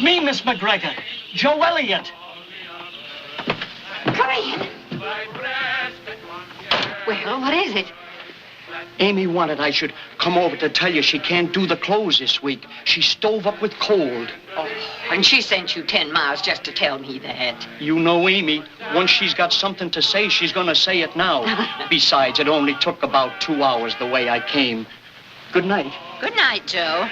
me, Miss McGregor. Joe Elliott. Come in. Well, what is it? Amy wanted I should come over to tell you she can't do the clothes this week. She's stove up with cold. Oh, and she sent you 10 miles just to tell me that. You know Amy. Once she's got something to say, she's going to say it now. Besides, it only took about 2 hours the way I came. Good night. Good night, Joe.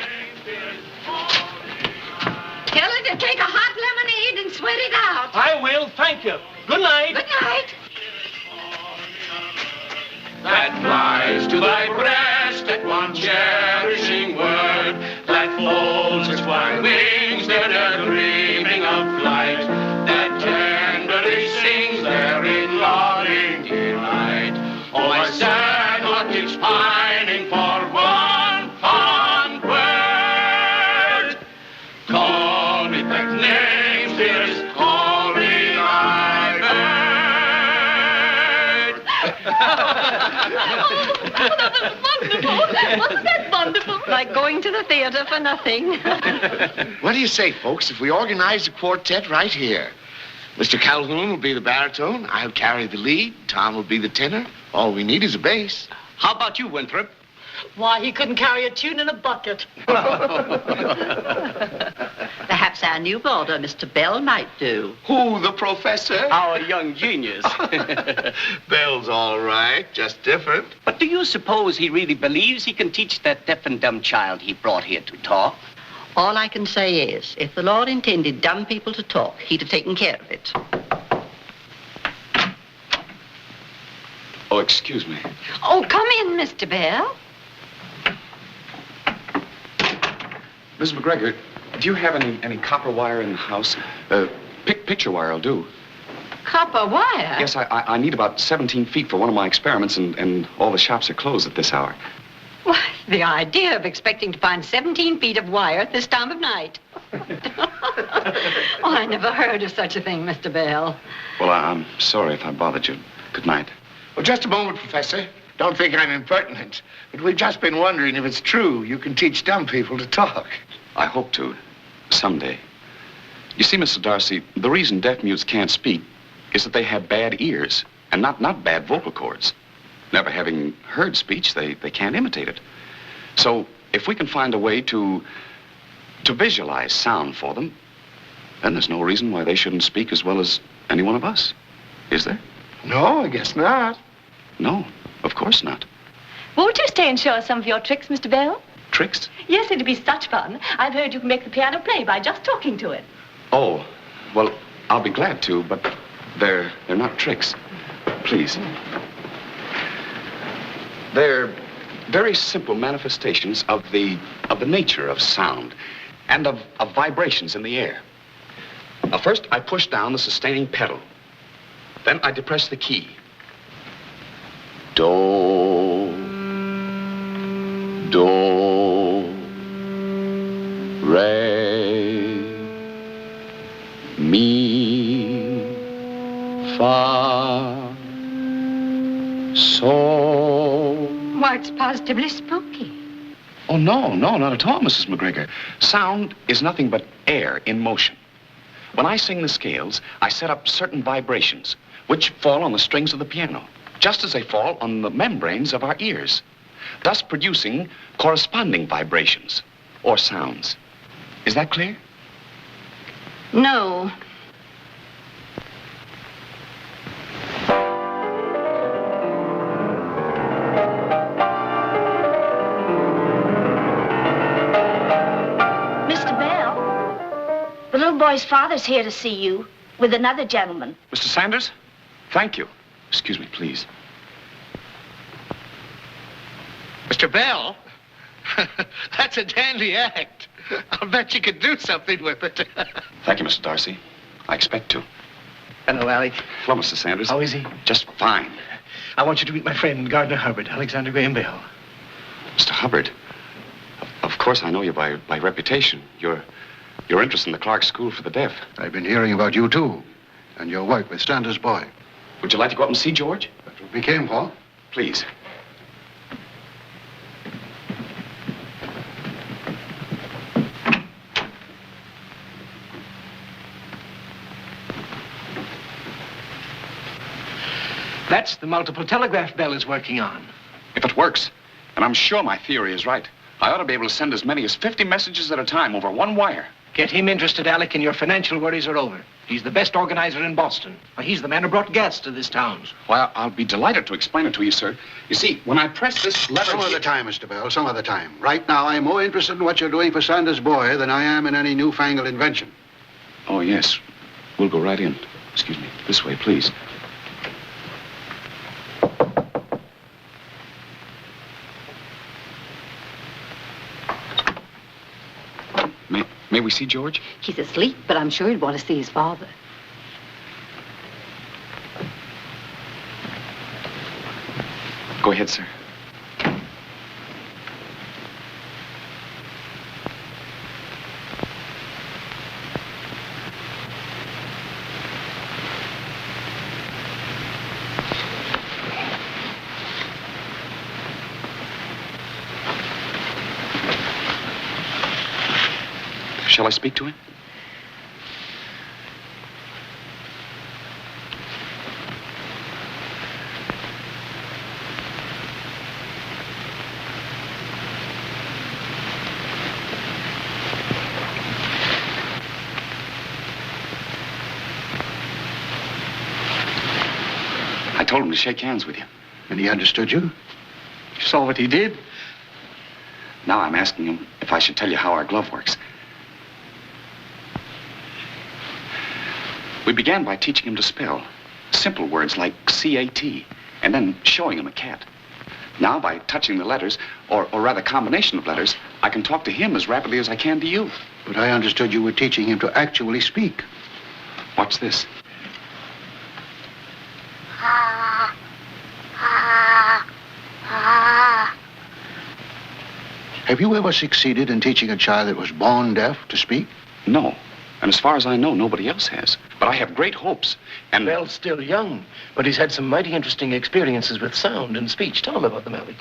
Tell her to take a hot lemonade and sweat it out. I will, thank you. Good night. Good night. That flies to thy breast at one cherishing word, that folds its white wings there, dreaming of flight, that tenderly sings there in loving delight. Oh, my sad heart keeps pining for one fond word. Call me that name, dearest, call me thy bird. Oh, that was wonderful. Wasn't that wonderful? Like going to the theater for nothing. What do you say, folks, if we organize a quartet right here? Mr. Calhoun will be the baritone. I'll carry the lead. Tom will be the tenor. All we need is a bass. How about you, Winthrop? Why, he couldn't carry a tune in a bucket. Perhaps our new boarder, Mr. Bell, might do. Who, the professor? Our young genius. Bell's all right, just different. But do you suppose he really believes he can teach that deaf and dumb child he brought here to talk? All I can say is, if the Lord intended dumb people to talk, he'd have taken care of it. Oh, excuse me. Oh, come in, Mr. Bell. Mrs. McGregor, do you have any copper wire in the house? Picture wire will do. Copper wire? Yes, I need about 17 feet for one of my experiments, and all the shops are closed at this hour. Why, the idea of expecting to find 17 feet of wire at this time of night. Oh, I never heard of such a thing, Mr. Bell. Well, I'm sorry if I bothered you. Good night. Well, just a moment, Professor. Don't think I'm impertinent, but we've just been wondering if it's true you can teach dumb people to talk. I hope to, someday. You see, Mr. Darcy, the reason deaf mutes can't speak is that they have bad ears, and not bad vocal cords. Never having heard speech, they can't imitate it. So, if we can find a way to visualize sound for them, then there's no reason why they shouldn't speak as well as any one of us. Is there? No, I guess not. No, of course not. Won't you stay and show us some of your tricks, Mr. Bell? Tricks? Yes, it'd be such fun. I've heard you can make the piano play by just talking to it. Oh, well, I'll be glad to, but they're not tricks. Please. They're very simple manifestations of the nature of sound and of vibrations in the air. Now, first, I push down the sustaining pedal. Then I depress the key. Do, re, mi, fa, sol. Why, it's positively spooky. Oh, no, not at all, Mrs. McGregor. Sound is nothing but air in motion. When I sing the scales, I set up certain vibrations, which fall on the strings of the piano, just as they fall on the membranes of our ears, thus producing corresponding vibrations or sounds. Is that clear? No. Mr. Bell, the little boy's father's here to see you with another gentleman. Mr. Sanders? Thank you. Excuse me, please. Mr. Bell? That's a dandy act. I'll bet you could do something with it. Thank you, Mr. Darcy. I expect to. Hello, Alec. Hello, Mr. Sanders. How is he? Just fine. I want you to meet my friend, Gardner Hubbard, Alexander Graham Bell. Mr. Hubbard, of course I know you by reputation. Your interest in the Clark School for the Deaf. I've been hearing about you, too, and your work with Stander's boy. Would you like to go up and see George? That's what we came for. Please. That's the multiple telegraph Bell is working on. If it works, and I'm sure my theory is right, I ought to be able to send as many as 50 messages at a time over one wire. Get him interested, Alec, and your financial worries are over. He's the best organizer in Boston. He's the man who brought gas to this town. Well, I'll be delighted to explain it to you, sir. You see, when I press this lever... Some other time, Mr. Bell, some other time. Right now, I'm more interested in what you're doing for Sanders' boy than I am in any newfangled invention. Oh, yes. We'll go right in. Excuse me. This way, please. May we see George? He's asleep, but I'm sure he'd want to see his father. Go ahead, sir. Shall I speak to him? I told him to shake hands with you. And he understood you? You saw what he did? Now I'm asking him if I should tell you how our glove works. We began by teaching him to spell simple words like C-A-T, and then showing him a cat. Now, by touching the letters, or rather combination of letters, I can talk to him as rapidly as I can to you. But I understood you were teaching him to actually speak. Watch this. Have you ever succeeded in teaching a child that was born deaf to speak? No. And as far as I know, nobody else has. But I have great hopes, and... Bell's still young, but he's had some mighty interesting experiences with sound and speech. Tell him about them, Alec.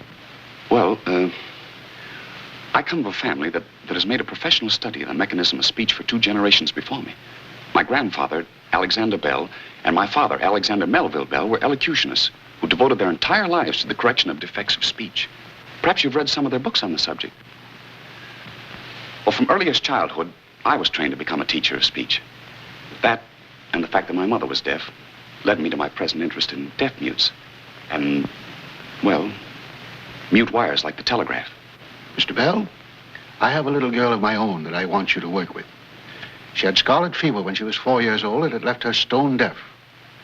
Well, I come of a family that has made a professional study of the mechanism of speech for 2 generations before me. My grandfather, Alexander Bell, and my father, Alexander Melville Bell, were elocutionists who devoted their entire lives to the correction of defects of speech. Perhaps you've read some of their books on the subject. Well, from earliest childhood, I was trained to become a teacher of speech. That, and the fact that my mother was deaf, led me to my present interest in deaf mutes. And, well, mute wires like the telegraph. Mr. Bell, I have a little girl of my own that I want you to work with. She had scarlet fever when she was 4 years old, and it left her stone deaf.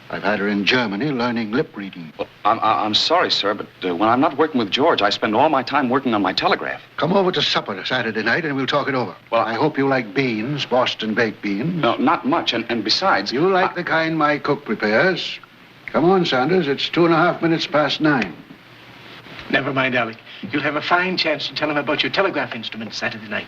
I've had her in Germany learning lip reading. Well, I'm sorry, sir, but when I'm not working with George, I spend all my time working on my telegraph. Come over to supper Saturday night and we'll talk it over. Well, I hope you like beans, Boston baked beans. No, not much, and besides... You like the kind my cook prepares. Come on, Sanders, it's 2.5 minutes past 9. Never mind, Alec. You'll have a fine chance to tell him about your telegraph instrument Saturday night.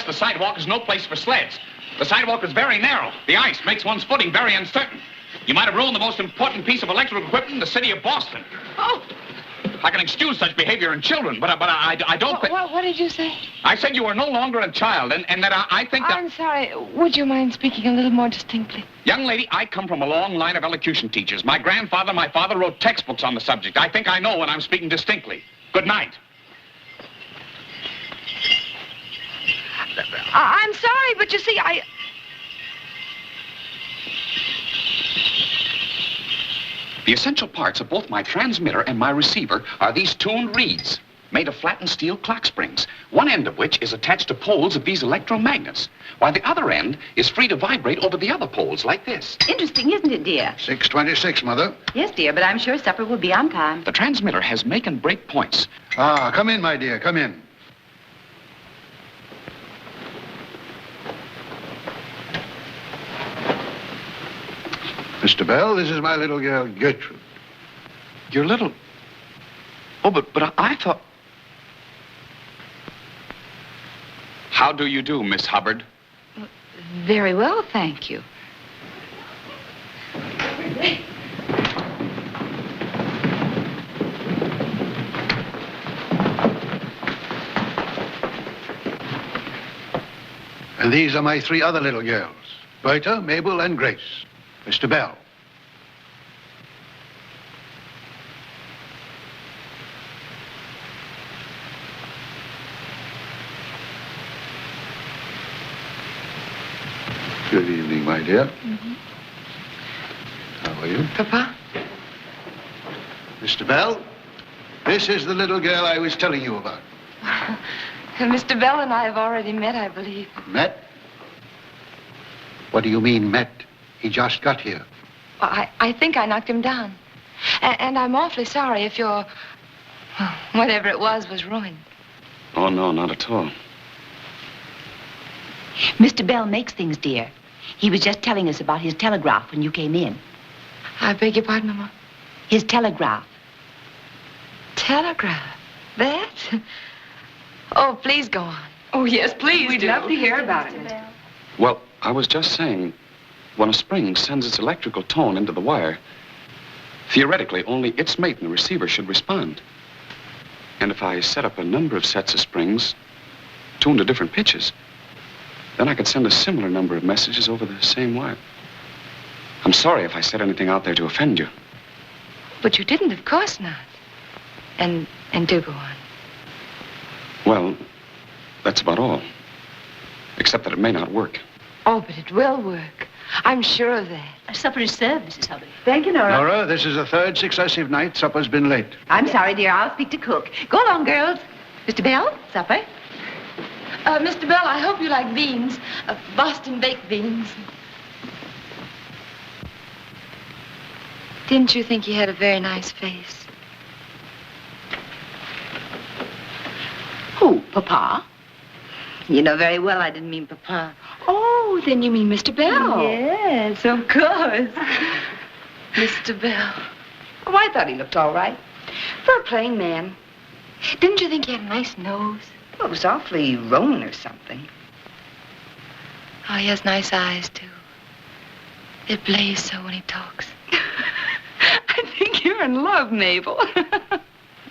The sidewalk is no place for sleds. The sidewalk is very narrow. The ice makes one's footing very uncertain. You might have ruined the most important piece of electrical equipment in the city of Boston. Oh, I can excuse such behavior in children, but I don't think... What did you say? I said you are no longer a child, and that I think that... I'm sorry. Would you mind speaking a little more distinctly? Young lady, I come from a long line of elocution teachers. My grandfather, my father wrote textbooks on the subject. I think I know when I'm speaking distinctly. Good night. I'm sorry, but you see, The essential parts of both my transmitter and my receiver are these tuned reeds, made of flattened steel clock springs, one end of which is attached to poles of these electromagnets, while the other end is free to vibrate over the other poles, like this. Interesting, isn't it, dear? 6:26, Mother. Yes, dear, but I'm sure supper will be on time. The transmitter has make and break points. Ah, come in, my dear, come in. Mr. Bell, this is my little girl, Gertrude. Your little... Oh, but I thought... How do you do, Miss Hubbard? Very well, thank you. And these are my 3 other little girls, Berta, Mabel, and Grace. Mr. Bell. Good evening, my dear. Mm-hmm. How are you? Papa? Mr. Bell, this is the little girl I was telling you about. Mr. Bell and I have already met, I believe. Met? What do you mean, met? He just got here. Well, I think I knocked him down. And I'm awfully sorry if your... whatever it was ruined. Oh, no, not at all. Mr. Bell makes things, dear. He was just telling us about his telegraph when you came in. I beg your pardon, Mama? His telegraph. Telegraph? That? Oh, please go on. Oh, yes, please We'd do. love to hear about it. Well, I was just saying, when a spring sends its electrical tone into the wire, theoretically, only its mate in the receiver should respond. And if I set up a number of sets of springs, tuned to different pitches, then I could send a similar number of messages over the same wire. I'm sorry if I said anything out there to offend you. But you didn't, of course not. And do go on. Well, that's about all. Except that it may not work. Oh, but it will work. I'm sure of that. Supper is served, Mrs. Hubbard. Thank you, Nora. Nora, this is the 3rd successive night supper's been late. I'm sorry, dear. I'll speak to cook. Go along, girls. Mr. Bell, supper. Mr. Bell, I hope you like beans. Boston baked beans. Didn't you think he had a very nice face? Who, Papa? You know very well I didn't mean Papa. Oh, then you mean Mr. Bell. Yes, of course. Mr. Bell. Oh, I thought he looked all right. For a plain man. Didn't you think he had a nice nose? Well, it was awfully Roman or something. Oh, he has nice eyes, too. They blaze so when he talks. I think you're in love, Mabel.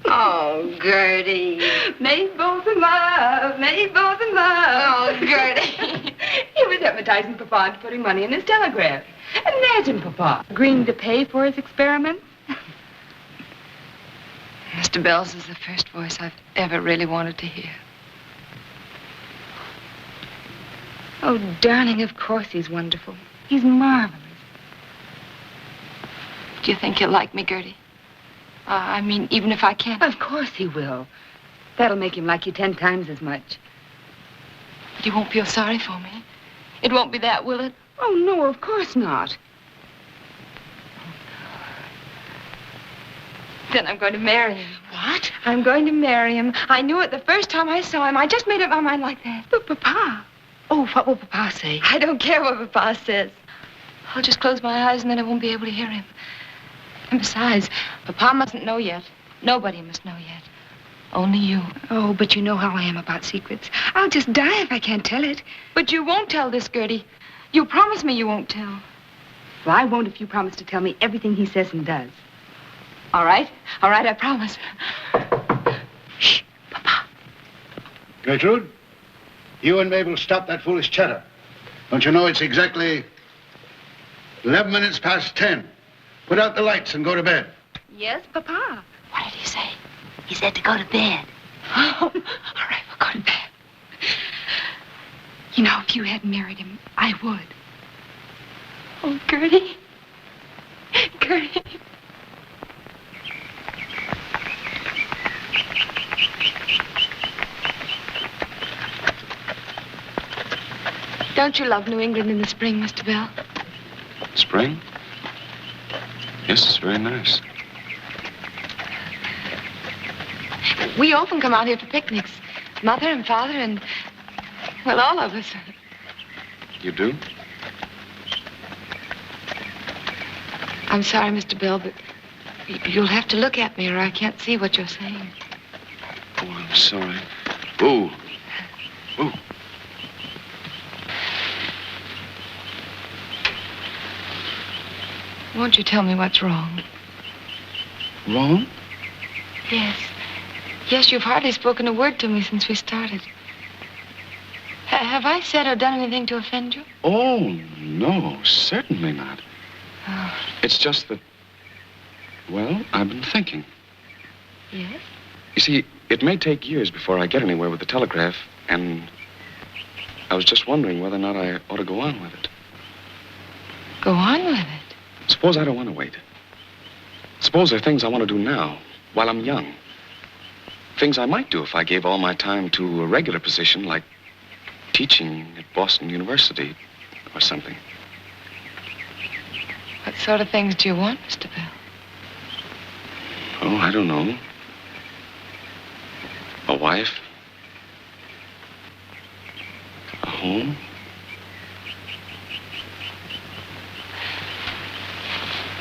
Oh, Gertie. Mabel's in love. Mabel's in love. Oh, Gertie. He was hypnotizing Papa into putting money in his telegraph. Imagine Papa agreeing to pay for his experiments. Mr. Bell's is the first voice I've ever really wanted to hear. Oh, darling, of course he's wonderful. He's marvelous. Do you think he'll like me, Gertie? I mean, even if I can't. Of course he will. That'll make him like you 10 times as much. But he won't feel sorry for me. It won't be that, will it? Oh, no, of course not. Then I'm going to marry him. What? I'm going to marry him. I knew it the first time I saw him. I just made up my mind like that. But Papa. Oh, what will Papa say? I don't care what Papa says. I'll just close my eyes and then I won't be able to hear him. And besides, Papa mustn't know yet. Nobody must know yet. Only you. Oh, but you know how I am about secrets. I'll just die if I can't tell it. But you won't tell this, Gertie. You promise me you won't tell. Well, I won't if you promise to tell me everything he says and does. All right, I promise. Shh, Papa. Gertrude, you and Mabel stop that foolish chatter. Don't you know it's exactly 11 minutes past 10? Put out the lights and go to bed. Yes, Papa. What did he say? He said to go to bed. Oh, all right, we'll go to bed. You know, if you hadn't married him, I would. Oh, Gertie. Gertie. Don't you love New England in the spring, Mr. Bell? Spring? Yes, it's very nice. We often come out here for picnics. Mother and Father and, well, all of us. You do? I'm sorry, Mr. Bell, but you'll have to look at me or I can't see what you're saying. Oh, I'm sorry. Ooh. Ooh. Won't you tell me what's wrong? Wrong? Yes. Yes, you've hardly spoken a word to me since we started. Have I said or done anything to offend you? Oh, no, certainly not. Oh. It's just that, well, I've been thinking. Yes? You see, it may take years before I get anywhere with the telegraph, and I was just wondering whether or not I ought to go on with it. Go on with it? Suppose I don't want to wait. Suppose there are things I want to do now, while I'm young. Things I might do if I gave all my time to a regular position, like teaching at Boston University or something. What sort of things do you want, Mr. Bell? Oh, I don't know. A wife. A home.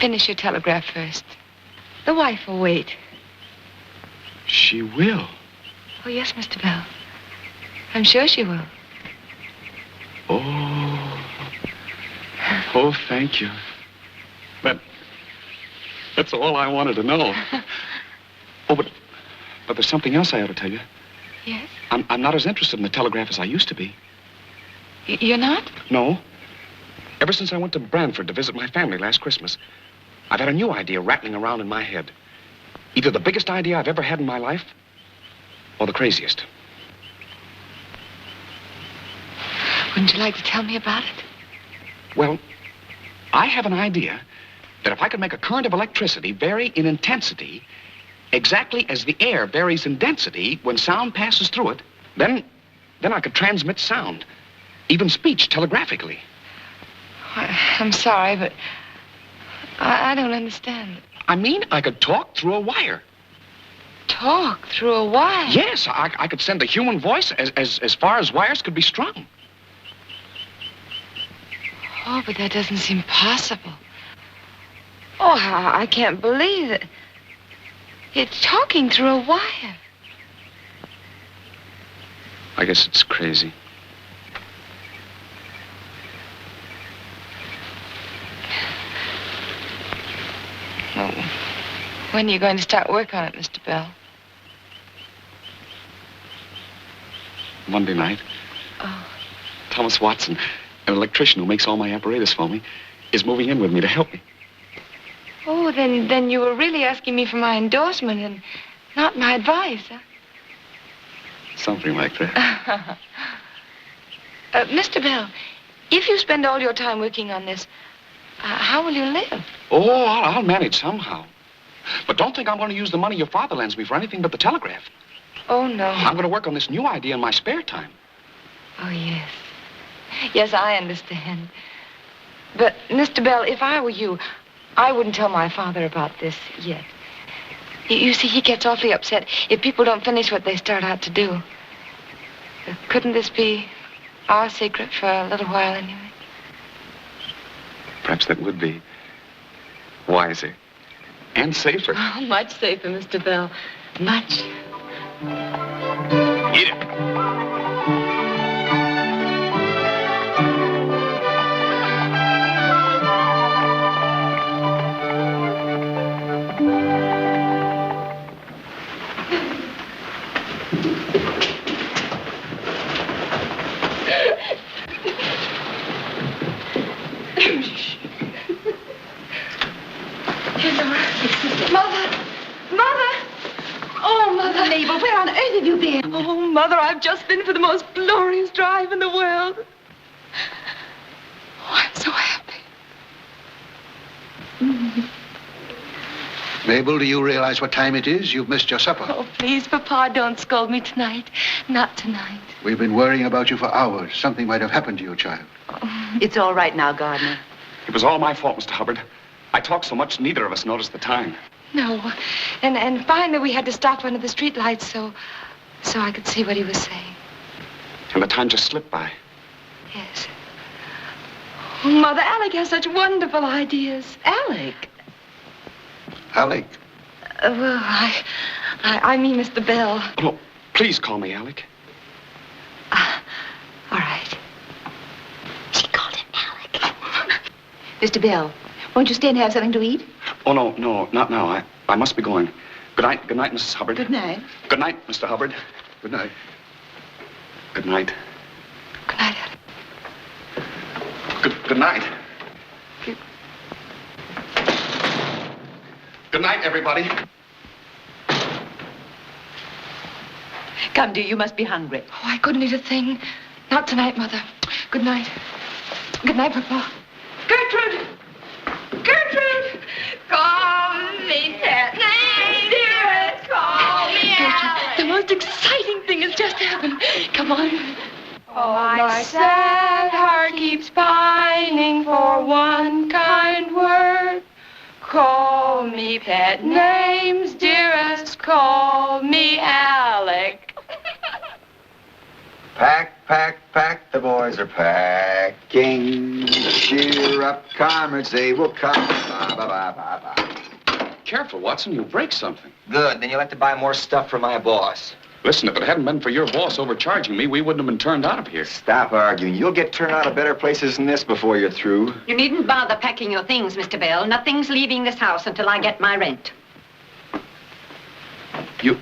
Finish your telegraph first. The wife will wait. She will. Oh, yes, Mr. Bell. I'm sure she will. Oh. Oh, thank you. That's all I wanted to know. Oh, but there's something else I ought to tell you. Yes? I'm not as interested in the telegraph as I used to be. You're not? No. Ever since I went to Branford to visit my family last Christmas, I've had a new idea rattling around in my head. Either the biggest idea I've ever had in my life, or the craziest. Wouldn't you like to tell me about it? Well, I have an idea that if I could make a current of electricity vary in intensity exactly as the air varies in density when sound passes through it, then I could transmit sound, even speech telegraphically. I'm sorry, but I don't understand. I mean, I could talk through a wire. Talk through a wire? Yes, I could send a human voice as far as wires could be strung. Oh, but that doesn't seem possible. Oh, I can't believe it. It's talking through a wire. I guess it's crazy. Oh, when are you going to start work on it, Mr. Bell? Monday night. Oh. Thomas Watson, an electrician who makes all my apparatus for me, is moving in with me to help me. Oh, then you were really asking me for my endorsement and not my advice, huh? Something like that. Mr. Bell, if you spend all your time working on this, how will you live? Oh, I'll manage somehow. But don't think I'm going to use the money your father lends me for anything but the telegraph. Oh, no. I'm going to work on this new idea in my spare time. Oh, yes. Yes, I understand. But, Mr. Bell, if I were you, I wouldn't tell my father about this yet. You see, he gets awfully upset if people don't finish what they start out to do. Couldn't this be our secret for a little while anyway? Perhaps that would be wiser and safer. Oh, much safer, Mr. Bell. Much. Eat it. Oh, Mother, I've just been for the most glorious drive in the world. Oh, I'm so happy. Mabel, do you realize what time it is? You've missed your supper. Oh, please, Papa, don't scold me tonight. Not tonight. We've been worrying about you for hours. Something might have happened to you, child. It's all right now, Gardner. It was all my fault, Mr. Hubbard. I talked so much, neither of us noticed the time. No. And finally we had to stop under the streetlights so I could see what he was saying. And the time just slipped by. Yes. Oh, Mother, Alec has such wonderful ideas. Alec? Alec. Well, I mean Mr. Bell. Oh, please call me Alec. All right. She called him Alec. Mr. Bell, won't you stay and have something to eat? Oh, no, not now. I must be going. Good night, Mrs. Hubbard. Good night. Good night, Mr. Hubbard. Good night. Good night. Good night, Alec. Good night. Good night, everybody. Come, dear, you must be hungry. Oh, I couldn't eat a thing. Not tonight, Mother. Good night. Good night, Papa. Gertrude! Gertrude! Call me pet name, dearest. Call me Gertrude, the most exciting thing has just happened. Come on. Oh, my sad heart keeps pining for one kind word. Call me pet names, dearest. Call me Alec. Pack, the boys are packing. Cheer up, comrades, they will come. Ba, ba, ba, ba, ba. Careful, Watson, you'll break something. Good, then you'll have to buy more stuff for my boss. Listen, if it hadn't been for your boss overcharging me, we wouldn't have been turned out of here. Stop arguing. You'll get turned out of better places than this before you're through. You needn't bother packing your things, Mr. Bell. Nothing's leaving this house until I get my rent. You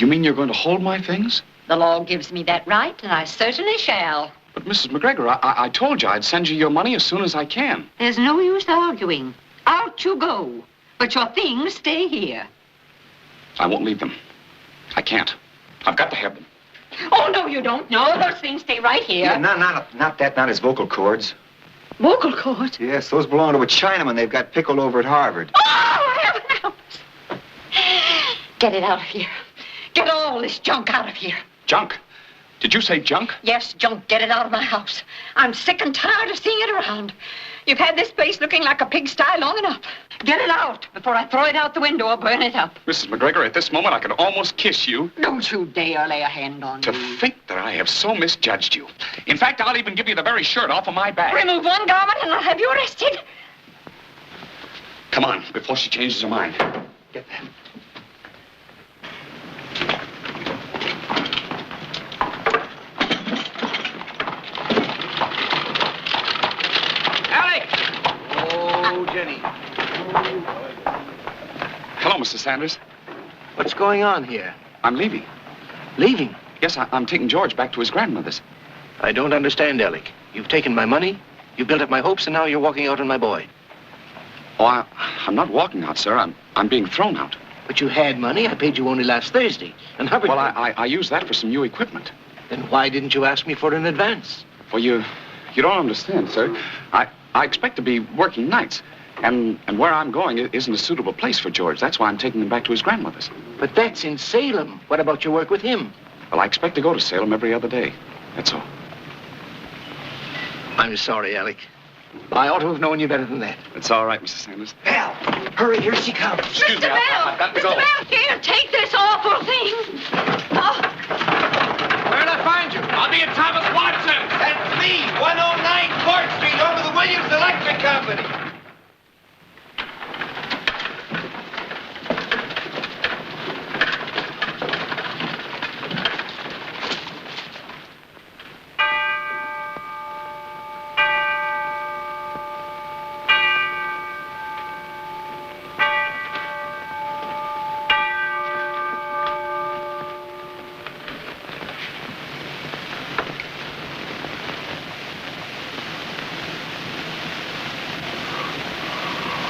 mean you're going to hold my things? The law gives me that right, and I certainly shall. But, Mrs. McGregor, I told you I'd send you your money as soon as I can. There's no use arguing. Out you go. But your things stay here. I won't leave them. I can't. I've got to have them. Oh, no, you don't. No, those things stay right here. Yeah, not his vocal cords. Vocal cords? Yes, those belong to a Chinaman they've got pickled over at Harvard. Oh, heaven help! Get it out of here. Get all this junk out of here. Junk? Did you say junk? Yes, junk. Get it out of my house. I'm sick and tired of seeing it around. You've had this place looking like a pigsty long enough. Get it out before I throw it out the window or burn it up. Mrs. McGregor, at this moment, I could almost kiss you. Don't you dare lay a hand on To me. think that I have so misjudged you. In fact, I'll even give you the very shirt off of my back. Remove one garment and I'll have you arrested. Come on, before she changes her mind. Get that. Jenny. Hello, Mr. Sanders. What's going on here? I'm leaving. Leaving? Yes, I'm taking George back to his grandmother's. I don't understand, Alec. You've taken my money, you built up my hopes, and now you're walking out on my boy. Oh, I'm not walking out, sir. I'm being thrown out. But you had money. I paid you only last Thursday. And Hubbard... Well, I used that for some new equipment. Then why didn't you ask me for it in advance? Well, you don't understand, sir. I expect to be working nights. And where I'm going isn't a suitable place for George. That's why I'm taking him back to his grandmother's. But that's in Salem. What about your work with him? Well, I expect to go to Salem every other day. That's all. I'm sorry, Alec. I ought to have known you better than that. It's all right, Mr. Sanders. Bell, hurry, here she comes. Excuse me, I've got to go. Mr. Bell, here, take this awful thing. Oh. Where'd I find you? I'll be at Thomas Watson. That's me, 109 Court Street, over the Williams Electric Company.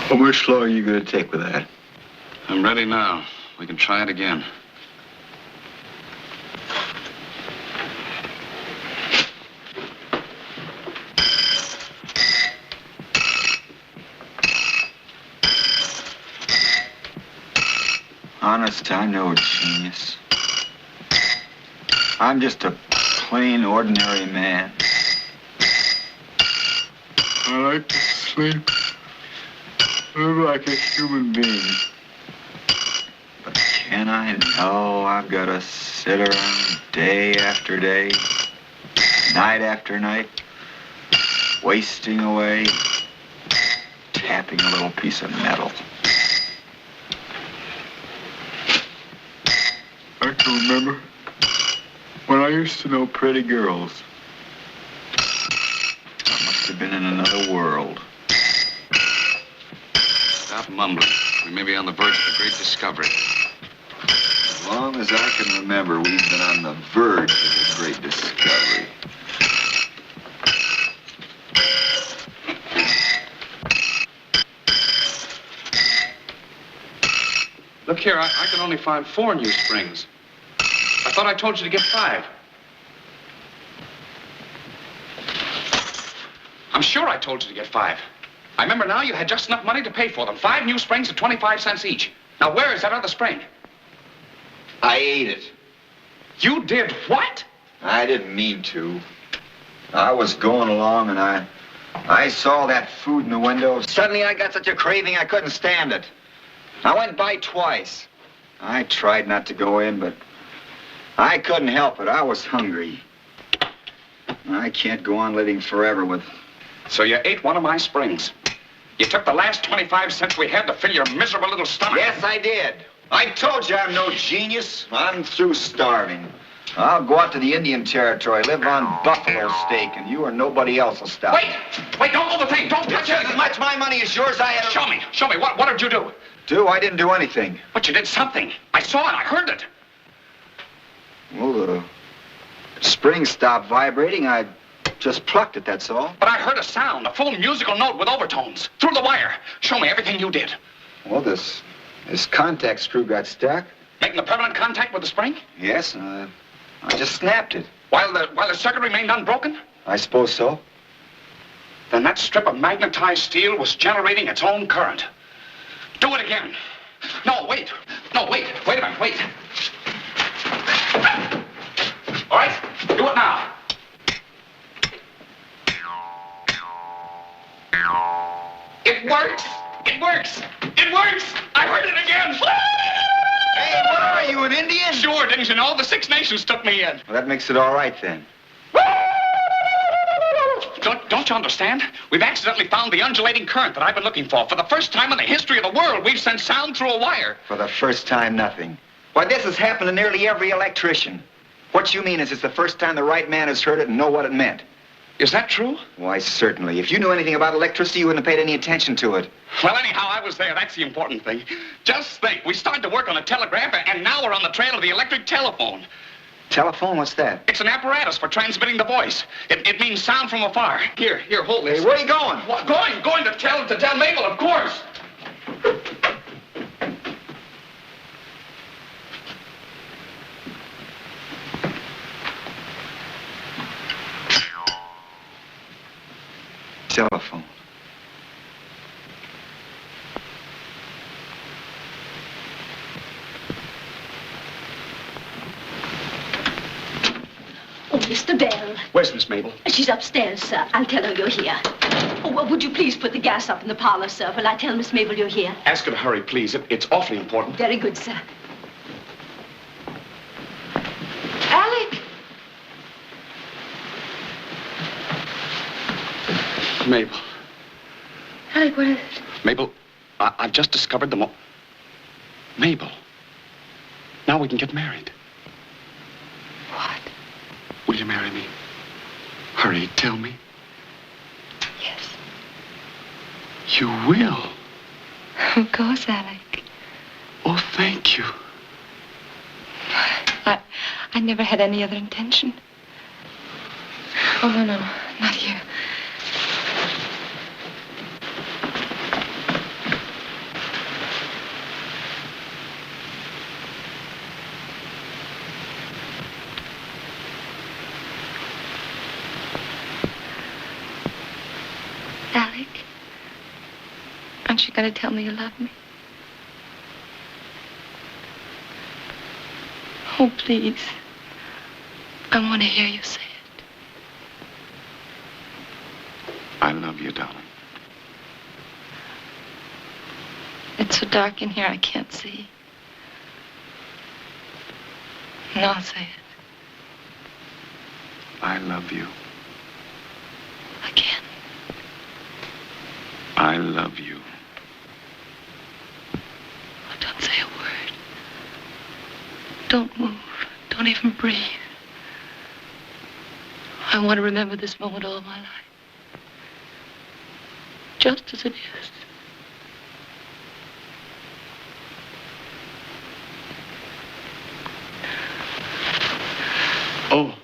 How much longer are you going to take with that? I'm ready now. We can try it again. Honest, I'm no genius. I'm just a plain, ordinary man. I like to sleep. Live like a human being. But can I? No, I've got to sit around day after day, night after night, wasting away, tapping a little piece of metal. I can remember when I used to know pretty girls. I must have been in another world. Stop mumbling. We may be on the verge of a great discovery. As long as I can remember, we've been on the verge of a great discovery. Look here, I can only find 4 new springs. I thought I told you to get 5. I'm sure I told you to get 5. I remember now you had just enough money to pay for them. 5 new springs at 25 cents each. Now, where is that other spring? I ate it. You did what? I didn't mean to. I was going along and I saw that food in the window. Suddenly I got such a craving I couldn't stand it. I went by twice. I tried not to go in, but I couldn't help it. I was hungry. I can't go on living forever with... So you ate one of my springs. You took the last 25 cents we had to fill your miserable little stomach. Yes, I did. I told you I'm no genius. I'm through starving. I'll go out to the Indian Territory, live on buffalo steak, and you or nobody else will stop. Wait, don't move the thing. Don't touch it. As much my money as yours, I had... Show me. What did you do? I didn't do anything. But you did something. I saw it. I heard it. Well, the spring stopped vibrating. I just plucked it, that's all. But I heard a sound, a full musical note with overtones, through the wire. Show me everything you did. Well, this contact screw got stuck. Making a permanent contact with the spring? Yes, I just snapped it. While the circuit remained unbroken? I suppose so. Then that strip of magnetized steel was generating its own current. Do it again. No, wait. Wait a minute, wait. All right, do it now. It works. I heard it again. Hey, what are you, an Indian? Sure, didn't you know? The 6 Nations took me in. Well, that makes it all right, then. Don't you understand? We've accidentally found the undulating current that I've been looking for. For the first time in the history of the world, we've sent sound through a wire. For the first time, nothing. Why, this has happened to nearly every electrician. What you mean is it's the first time the right man has heard it and know what it meant. Is that true? Why, certainly. If you knew anything about electricity, you wouldn't have paid any attention to it. Well, anyhow, I was there. That's the important thing. Just think, we started to work on a telegraph, and now we're on the trail of the electric telephone. Telephone? What's that? It's an apparatus for transmitting the voice. It means sound from afar. Here, hold this. Hey, where are you going? What, going to tell Mabel, of course. Telephone. Oh, Mr. Bell. Where's Miss Mabel? She's upstairs, sir. I'll tell her you're here. Oh, well, would you please put the gas up in the parlor, sir, while I tell Miss Mabel you're here? Ask her to hurry, please. It's awfully important. Very good, sir. Alec! Mabel. Alec, what is it? Mabel, I've just discovered Mabel. Now we can get married. What? Will you marry me? Hurry, tell me. Yes. You will? Of course, Alec. Oh, thank you. I never had any other intention. Oh, no, not here. Alec, aren't you going to tell me you love me? Oh, please. I want to hear you say it. I love you, darling. It's so dark in here, I can't see. Now say it. I love you. Again. I love you. Oh, don't say a word. Don't move. Don't even breathe. I want to remember this moment all my life. Just as it is. Oh.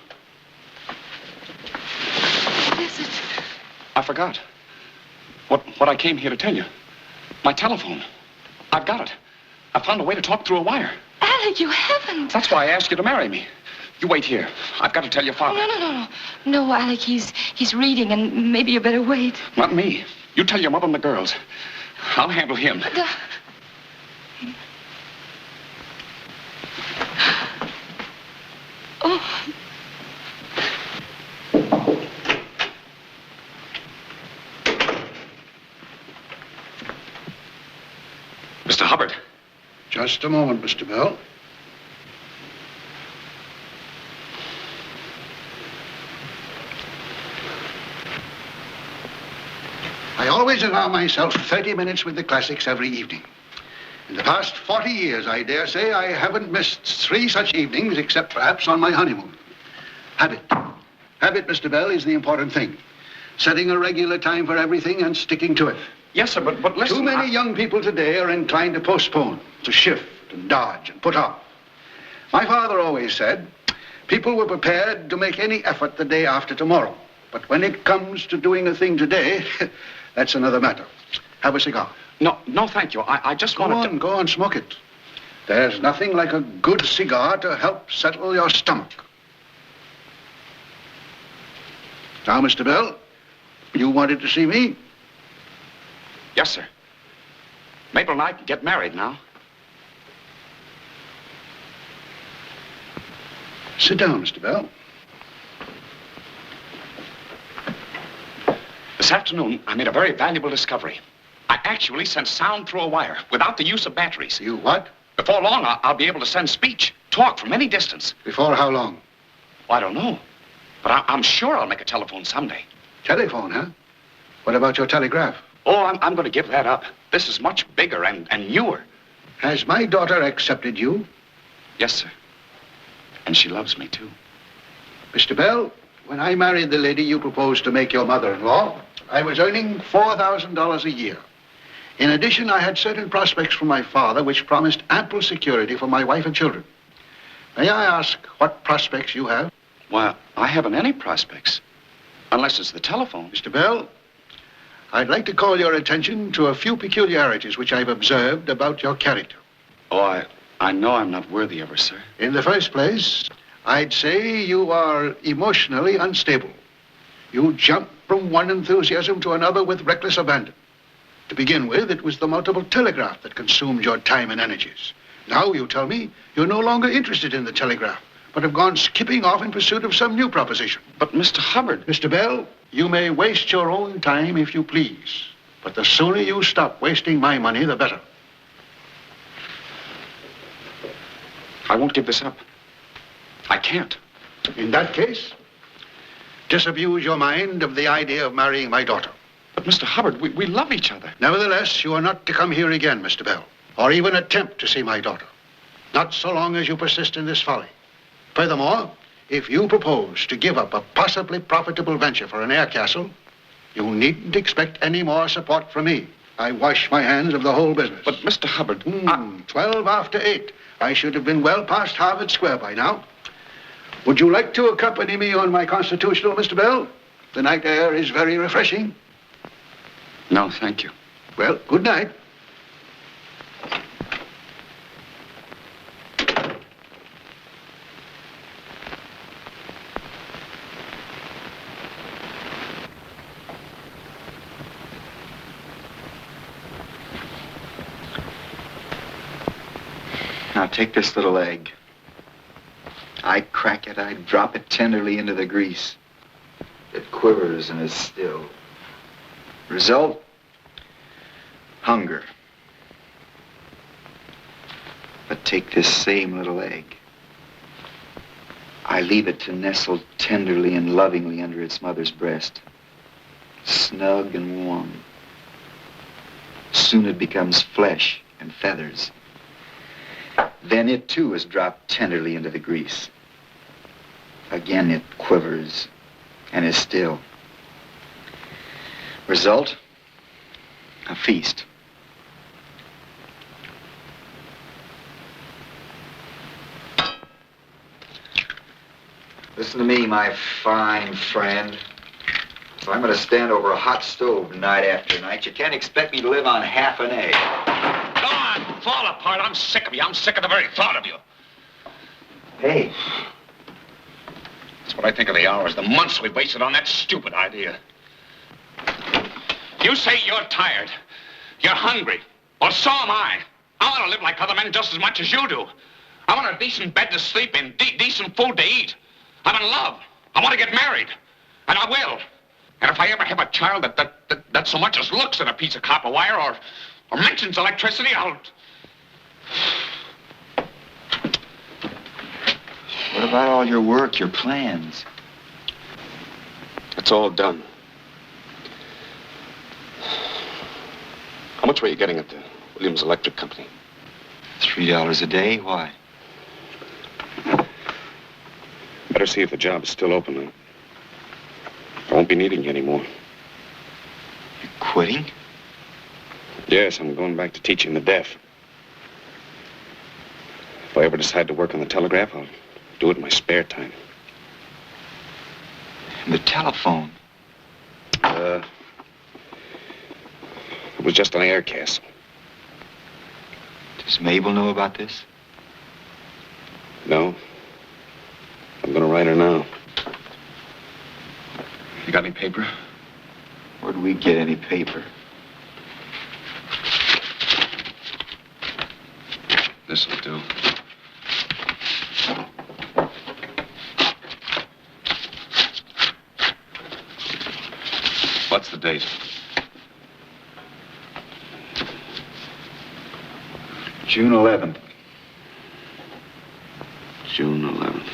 What is it? I forgot. What I came here to tell you. My telephone. I've got it. I found a way to talk through a wire. Alec, you haven't. That's why I asked you to marry me. You wait here. I've got to tell your father. No. No, Alec, he's reading, and maybe you better wait. Not me. You tell your mother and the girls. I'll handle him. Oh. Mr. Hubbard. Just a moment, Mr. Bell. I always allow myself 30 minutes with the classics every evening. In the past 40 years, I dare say, I haven't missed 3 such evenings, except perhaps on my honeymoon. Habit. Habit, Mr. Bell, is the important thing. Setting a regular time for everything and sticking to it. Yes, sir, but listen... Too many young people today are inclined to postpone, to shift and dodge and put off. My father always said, people were prepared to make any effort the day after tomorrow. But when it comes to doing a thing today, that's another matter. Have a cigar. No, thank you. I just wanted to... Go on, smoke it. There's nothing like a good cigar to help settle your stomach. Now, Mr. Bell, you wanted to see me? Yes, sir. Mabel and I can get married now. Sit down, Mr. Bell. This afternoon, I made a very valuable discovery. I actually sent sound through a wire without the use of batteries. You what? Before long, I'll be able to send speech, talk from any distance. Before how long? Well, I don't know. But I'm sure I'll make a telephone someday. Telephone, huh? What about your telegraph? Oh, I'm going to give that up. This is much bigger and newer. Has my daughter accepted you? Yes, sir. And she loves me, too. Mr. Bell, when I married the lady you proposed to make your mother-in-law, I was earning $4,000 a year. In addition, I had certain prospects from my father which promised ample security for my wife and children. May I ask what prospects you have? Well, I haven't any prospects. Unless it's the telephone. Mr. Bell, I'd like to call your attention to a few peculiarities which I've observed about your character. Oh, I know I'm not worthy of her, sir. In the first place, I'd say you are emotionally unstable. You jump from one enthusiasm to another with reckless abandon. To begin with, it was the multiple telegraph that consumed your time and energies. Now you tell me you're no longer interested in the telegraph, but have gone skipping off in pursuit of some new proposition. But, Mr. Hubbard... Mr. Bell, you may waste your own time if you please, but the sooner you stop wasting my money, the better. I won't give this up. I can't. In that case, disabuse your mind of the idea of marrying my daughter. But, Mr. Hubbard, we love each other. Nevertheless, you are not to come here again, Mr. Bell, or even attempt to see my daughter. Not so long as you persist in this folly. Furthermore, if you propose to give up a possibly profitable venture for an air castle, you needn't expect any more support from me. I wash my hands of the whole business. But, Mr. Hubbard... 12 after 8. I should have been well past Harvard Square by now. Would you like to accompany me on my constitutional, Mr. Bell? The night air is very refreshing. No, thank you. Well, good night. Now take this little egg. I crack it, I drop it tenderly into the grease. It quivers and is still. Result? Hunger. But take this same little egg. I leave it to nestle tenderly and lovingly under its mother's breast. Snug and warm. Soon it becomes flesh and feathers. Then it too is dropped tenderly into the grease. Again it quivers and is still. Result? A feast. Listen to me, my fine friend. If I'm going to stand over a hot stove night after night, you can't expect me to live on half an egg. Go on, fall apart. I'm sick of you. I'm sick of the very thought of you. Hey. That's what I think of the hours, the months we wasted on that stupid idea. You say you're tired. You're hungry. Well, so am I. I want to live like other men just as much as you do. I want a decent bed to sleep in, decent food to eat. I'm in love. I want to get married. And I will. And if I ever have a child that so much as looks at a piece of copper wire or mentions electricity, I'll... What about all your work, your plans? It's all done. How much were you getting at the Williams Electric Company? $3 a day? Why? Better see if the job is still open. I won't be needing you anymore. You're quitting? Yes, I'm going back to teaching the deaf. If I ever decide to work on the telegraph, I'll do it in my spare time. And the telephone? It was just an air castle. Does Mabel know about this? No. I'm gonna write her now. You got any paper? Where'd we get any paper? This'll do. What's the date? June 11th. June 11th.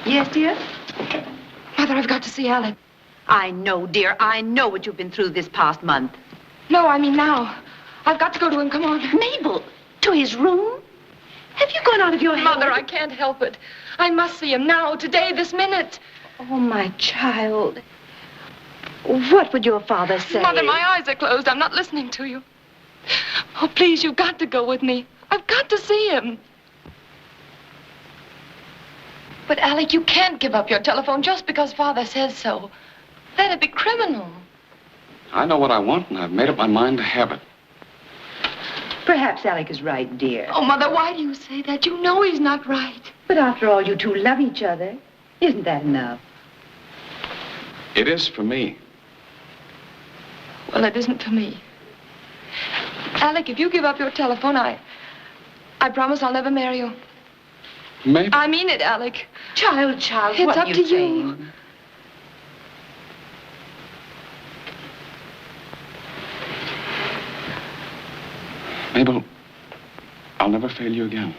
Yes, dear? Mother, I've got to see Alec. I know, dear. I know what you've been through this past month. No, I mean now. I've got to go to him. Come on. Mabel, to his room? Have you gone out of your head? Mother, I can't help it. I must see him now, today, this minute. Oh, my child. What would your father say? Mother, my eyes are closed. I'm not listening to you. Oh, please, you've got to go with me. I've got to see him. But, Alec, you can't give up your telephone just because Father says so. That'd be criminal. I know what I want, and I've made up my mind to have it. Perhaps Alec is right, dear. Oh, Mother, why do you say that? You know he's not right. But after all, you two love each other. Isn't that enough? It is for me. Well, it isn't for me. Alec, if you give up your telephone, I promise I'll never marry you. Maybe. I mean it, Alec. Child, It's what up are you to saying? you. Mabel, I'll never fail you again.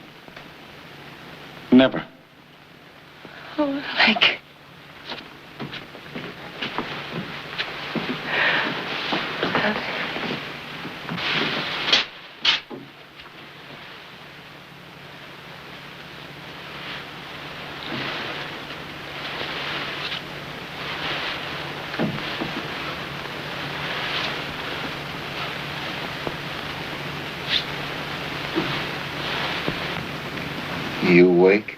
Never. Oh, Alec. You awake?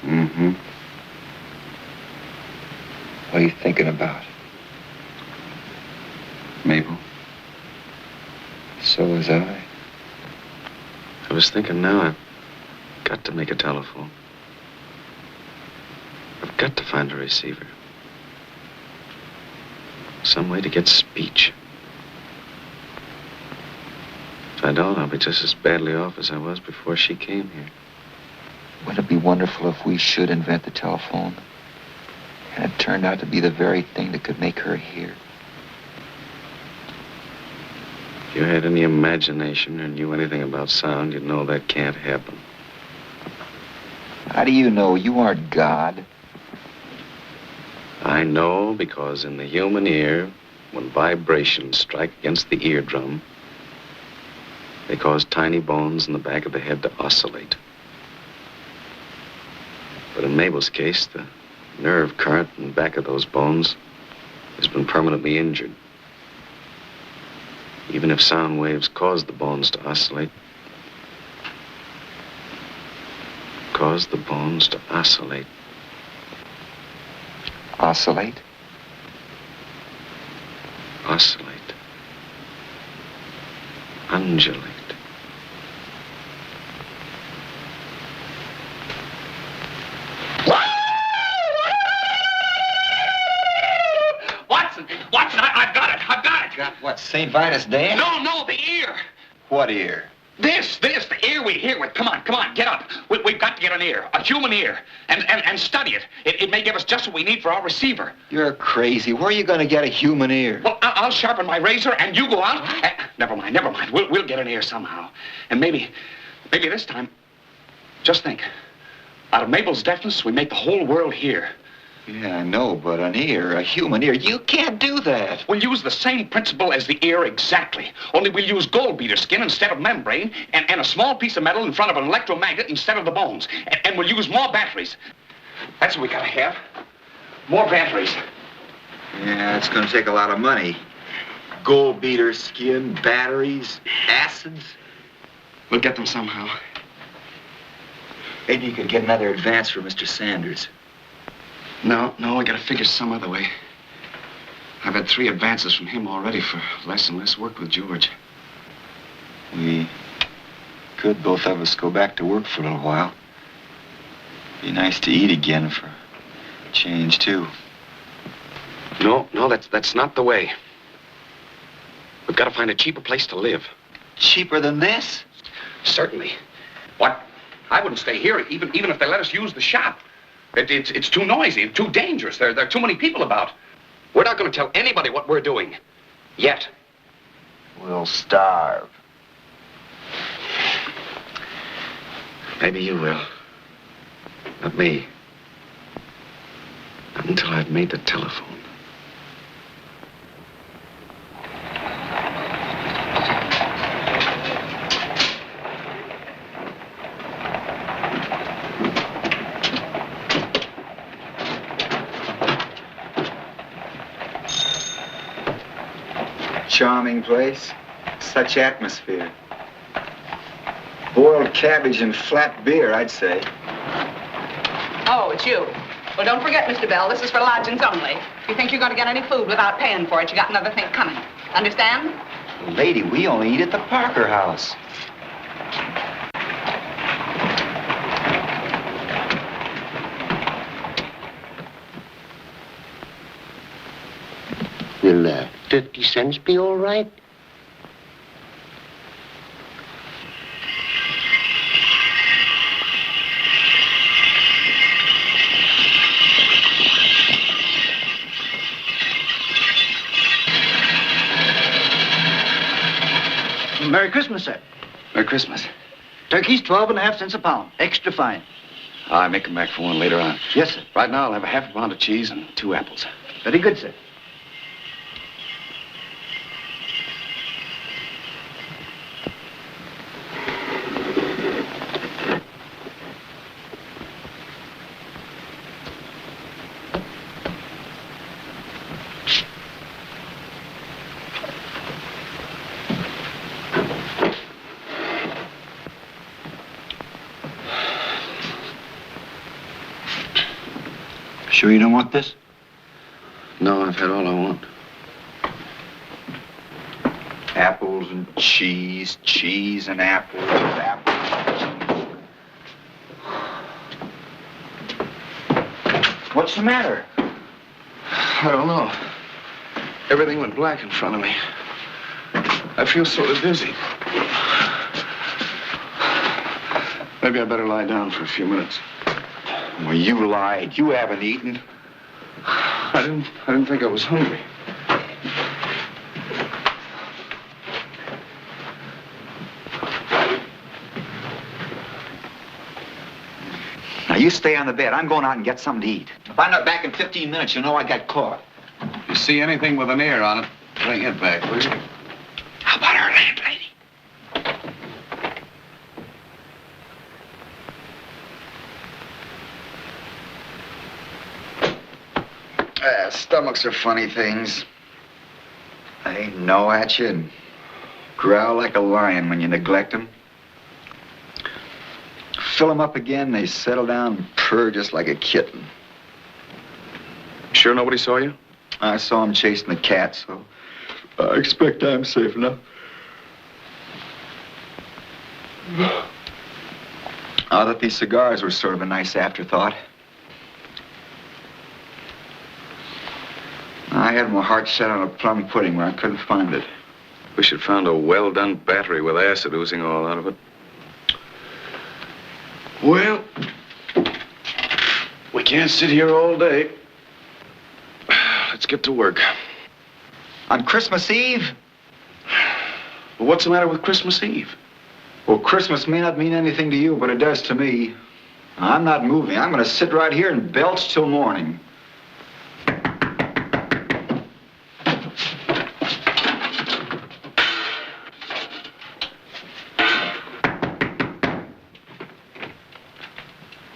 Mm-hmm. What are you thinking about? Mabel, So was I. I was thinking now, got to make a telephone. I've got to find a receiver. Some way to get speech. If I don't, I'll be just as badly off as I was before she came here. Wouldn't it be wonderful if we should invent the telephone? And it turned out to be the very thing that could make her hear. If you had any imagination or knew anything about sound, you'd know that can't happen. How do you know? You aren't God. I know because in the human ear, when vibrations strike against the eardrum, they cause tiny bones in the back of the head to oscillate. But in Mabel's case, the nerve current in the back of those bones has been permanently injured. Even if sound waves cause the bones to oscillate, Oscillate? Oscillate. Undulate. Watson, I've got it. Got what, St. Vitus dance? No, the ear. What ear? This, the ear we hear with. Come on, get up. We've got to get an ear, a human ear, and study it. It may give us just what we need for our receiver. You're crazy. Where are you going to get a human ear? Well, I'll sharpen my razor, and you go out. Never mind. We'll get an ear somehow. And maybe this time, just think. Out of Mabel's deafness, we make the whole world hear. Yeah, I know, but an ear, a human ear, you can't do that. We'll use the same principle as the ear exactly. Only we'll use gold beater skin instead of membrane, and a small piece of metal in front of an electromagnet instead of the bones. And we'll use more batteries. That's what we gotta have. More batteries. Yeah, it's going to take a lot of money. Gold beater skin, batteries, acids. We'll get them somehow. Maybe you could get another advance for Mr. Sanders. No, we gotta figure some other way. I've had 3 advances from him already for less and less work with George. We could both of us go back to work for a little while. Be nice to eat again for a change, too. No, that's not the way. We've got to find a cheaper place to live. Cheaper than this? Certainly. What? I wouldn't stay here, even if they let us use the shop. It's too noisy, too dangerous. There are too many people about. We're not going to tell anybody what we're doing. Yet. We'll starve. Maybe you will. Not me. Not until I've made the telephone. Charming place. Such atmosphere. Boiled cabbage and flat beer, I'd say. Oh, it's you. Well, don't forget, Mr. Bell, this is for lodgings only. If you think you're going to get any food without paying for it, you got another thing coming. Understand? Lady, we only eat at the Parker House. Will 50 cents be all right? Merry Christmas, sir. Merry Christmas. Turkey's 12.5 cents a pound. Extra fine. I'll make them back for one later on. Yes, sir. Right now, I'll have a half a pound of cheese and 2 apples. Very good, sir. Sure you don't want this? No, I've had all I want. Apples and cheese, cheese and apples, apples and cheese. What's the matter? I don't know. Everything went black in front of me. I feel sort of dizzy. Maybe I better lie down for a few minutes. Well, you lied. You haven't eaten. I didn't think I was hungry. Now, you stay on the bed. I'm going out and get something to eat. If I'm not back in 15 minutes, you know I got caught. If you see anything with an ear on it, bring it back, will you? How about our landlady? Stomachs are funny things. They gnaw at you and growl like a lion when you neglect them. Fill them up again, they settle down and purr just like a kitten. Sure nobody saw you? I saw him chasing the cat, so I expect I'm safe enough. I thought these cigars were sort of a nice afterthought. I had my heart set on a plum pudding where I couldn't find it. Wish you'd found a well-done battery with acid oozing all out of it. Well, we can't sit here all day. Let's get to work. On Christmas Eve? Well, what's the matter with Christmas Eve? Well, Christmas may not mean anything to you, but it does to me. I'm not moving. I'm going to sit right here and belch till morning.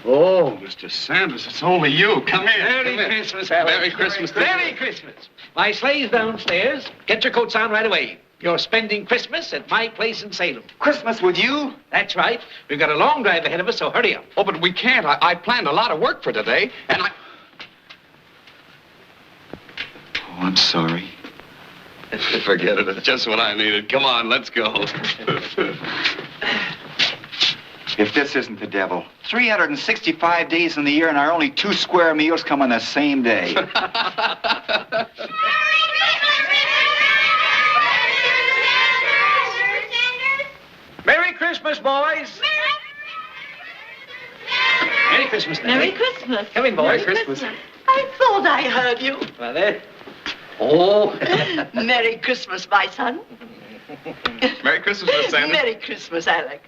Oh, Mr. Sanders, it's only you. Come in. Merry Christmas, Alex. Merry Christmas. Merry Christmas. My sleigh's downstairs. Get your coats on right away. You're spending Christmas at my place in Salem. Christmas with you? That's right. We've got a long drive ahead of us, so hurry up. Oh, but we can't. I planned a lot of work for today, and I... Oh, I'm sorry. Forget it. It's just what I needed. Come on, let's go. If this isn't the devil, 365 days in the year and our only 2 square meals come on the same day. Merry Christmas, boys. Merry Christmas, Nellie. Merry Christmas. Come in, boys. Merry Christmas. I thought I heard you. Well, there. Oh. Merry Christmas, my son. Merry Christmas, Miss Sanders. Merry Christmas, Alec.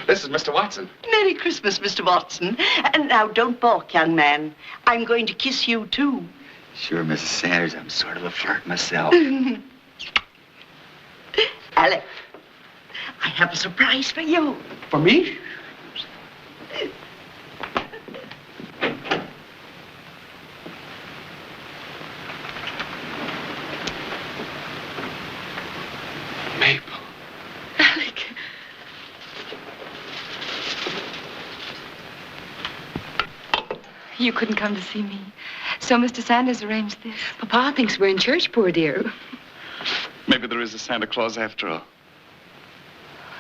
This is Mr. Watson. Merry Christmas, Mr. Watson. And now, don't balk, young man. I'm going to kiss you, too. Sure, Mrs. Sanders, I'm sort of a flirt myself. Alec, I have a surprise for you. For me? Mabel. Alec. You couldn't come to see me. So Mr. Sanders arranged this. Papa thinks we're in church, poor dear. Maybe there is a Santa Claus after all.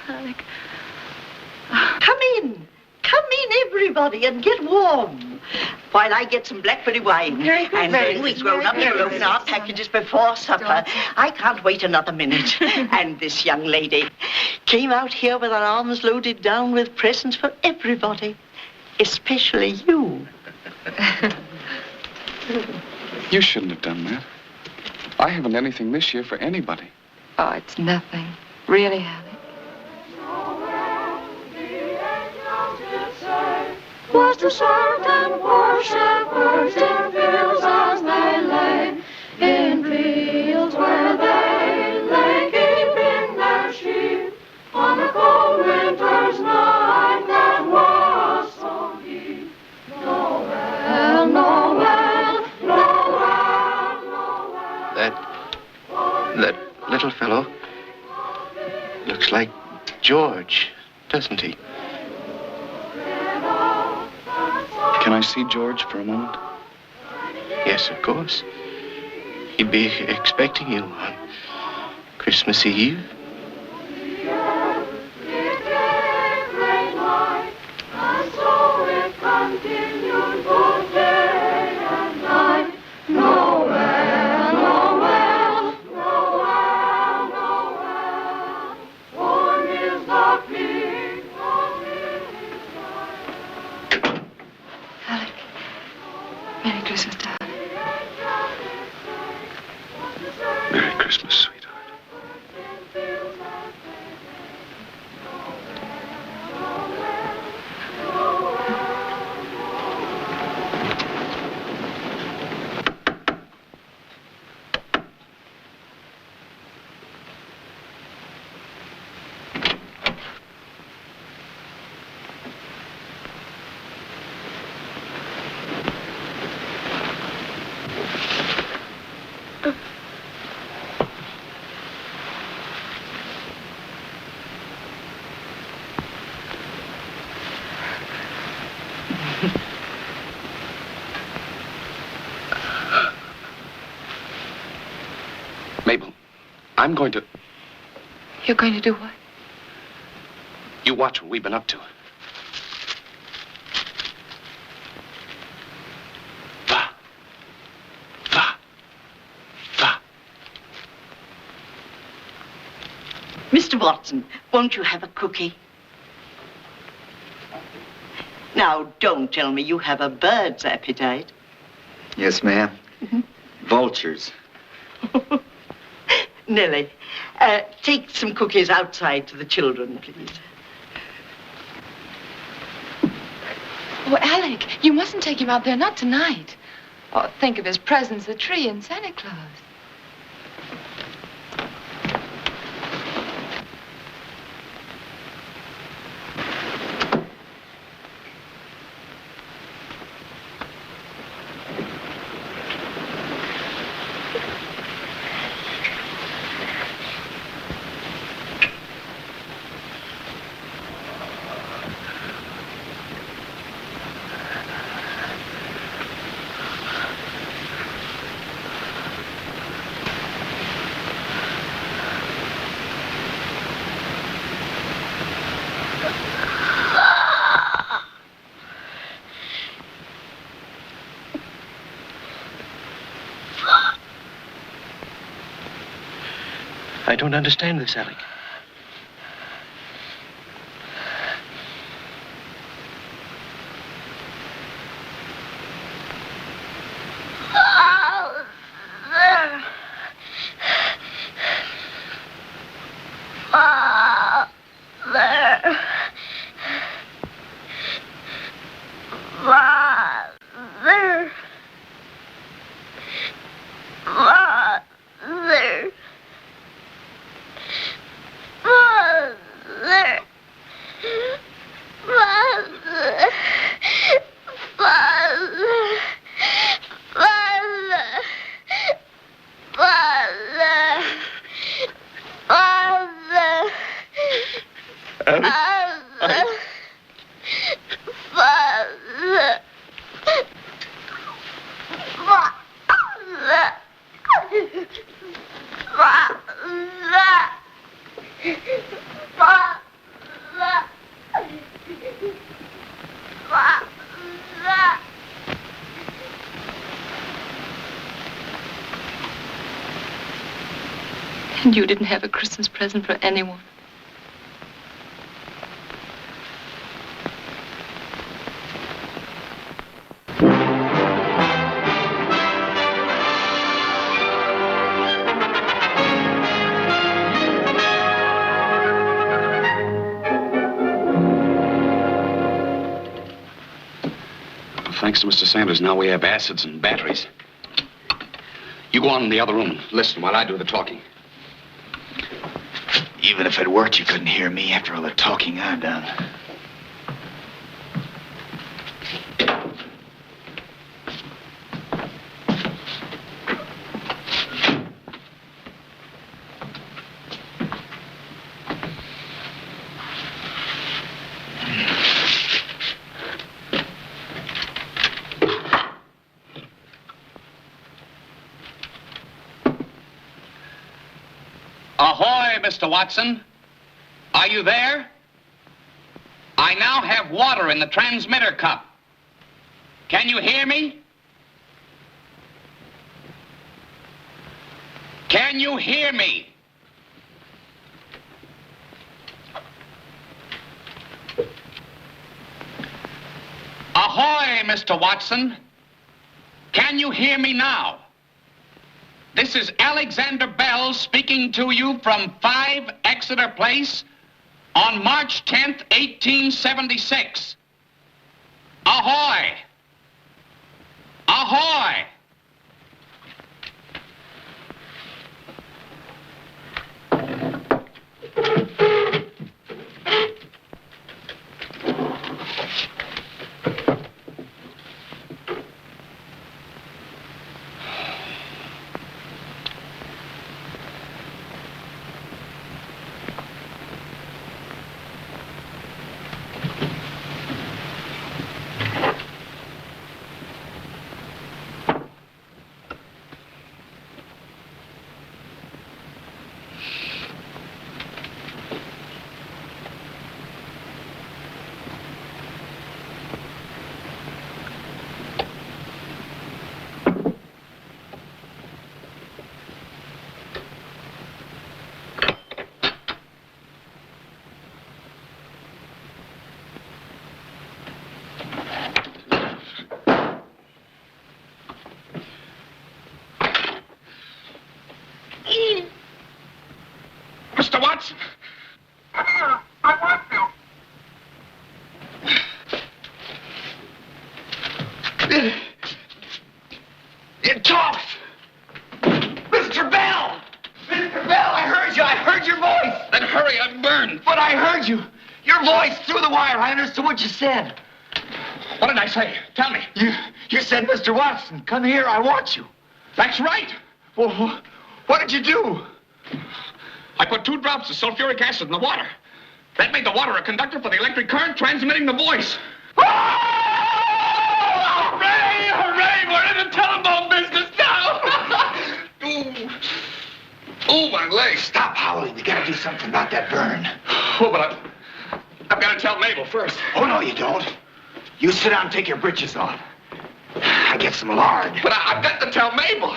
Alec. Come in. Come in, everybody, and get warm. While I get some blackberry wine. And then we grown up to open our packages before supper. I can't wait another minute. And this young lady came out here with her arms loaded down with presents for everybody. Especially you. You shouldn't have done that. I haven't anything this year for anybody. Oh, it's nothing. Really, Alec. Was to serve them poor shepherds in fields as they lay, in fields where they lay keeping their sheep on a cold winter's night that was so deep. Noel, Noel, Noel, Noel. That little fellow looks like George, doesn't he? Can I see George for a moment? Yes, of course. He'd be expecting you on Christmas Eve. And so it continued both days. Mabel, I'm going to... You're going to do what? You watch what we've been up to. Mr. Watson, won't you have a cookie? Now, don't tell me you have a bird's appetite. Yes, ma'am. Vultures. Nellie, take some cookies outside to the children, please. Oh, Alec, you mustn't take him out there, not tonight. Oh, think of his presents, the tree and Santa Claus. I don't understand this, Alec. And you didn't have a Christmas present for anyone. Thanks to Mr. Sanders, now we have acids and batteries. You go on in the other room. Listen while I do the talking. Even if it worked, you couldn't hear me after all the talking I've done. Ahoy, Mr. Watson. Are you there? I now have water in the transmitter cup. Can you hear me? Can you hear me? Ahoy, Mr. Watson. Can you hear me now? This is Alexander Bell speaking to you from 5 Exeter Place on March 10th, 1876. Ahoy! Ahoy! hurry, I'm burned. But I heard you. Your voice through the wire. I understood what you said. What did I say? Tell me. You said, Mr. Watson, come here. I want you. That's right. Well, what did you do? I put 2 drops of sulfuric acid in the water. That made the water a conductor for the electric current transmitting the voice. Oh! Hooray! Hooray! We're in the telephone business now! Oh, my legs. Stop howling. We gotta do something about that burn. Oh, but I've got to tell Mabel first. Oh, no, you don't. You sit down and take your britches off. I get some lard. But I've got to tell Mabel.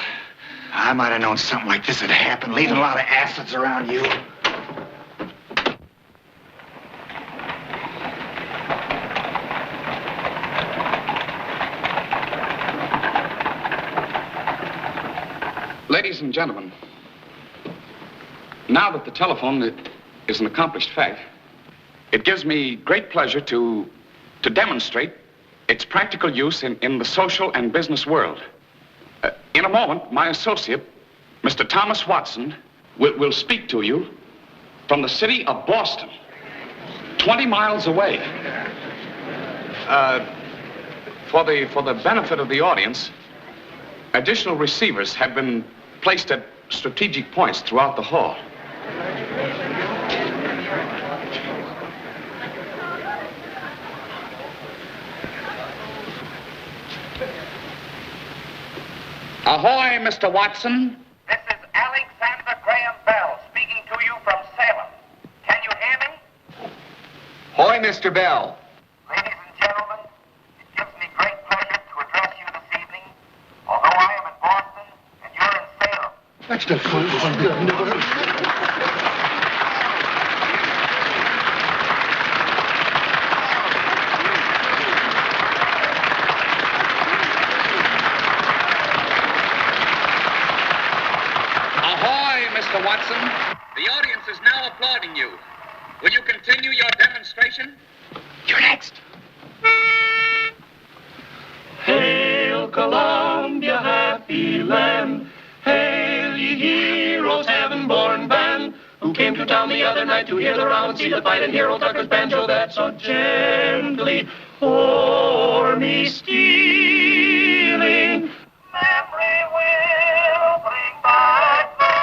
I might have known something like this would happen, leaving a lot of acids around you. Ladies and gentlemen, now that the telephone is an accomplished fact, it gives me great pleasure to demonstrate its practical use in the social and business world. In a moment, my associate, Mr. Thomas Watson, will speak to you from the city of Boston, 20 miles away. For the benefit of the audience, additional receivers have been placed at strategic points throughout the hall. Ahoy, Mr. Watson. This is Alexander Graham Bell speaking to you from Salem. Can you hear me? Hoy, Mr. Bell. Ladies and gentlemen, it gives me great pleasure to address you this evening, although I am in Boston and you're in Salem. That's not fun. Mr. Watson, the audience is now applauding you. Will you continue your demonstration? You're next. Hail Columbia, happy land. Hail ye heroes, heaven-born band, who came to town the other night to hear the round, see the fight, and hear old Tucker's banjo that so gently o'er me stealing. Memory will bring back the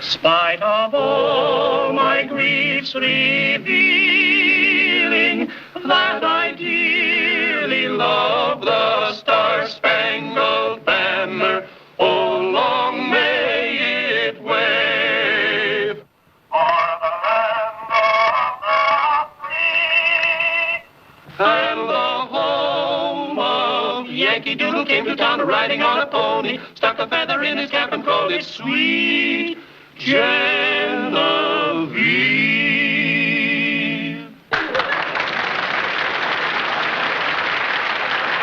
spite of all my griefs revealing, that I dearly love the Star-Spangled Banner. Oh, long may it wave o'er the land of the free. And the home of Yankee Doodle came to town riding on a pony, stuck a feather in his cap and called it Sweet Genevieve.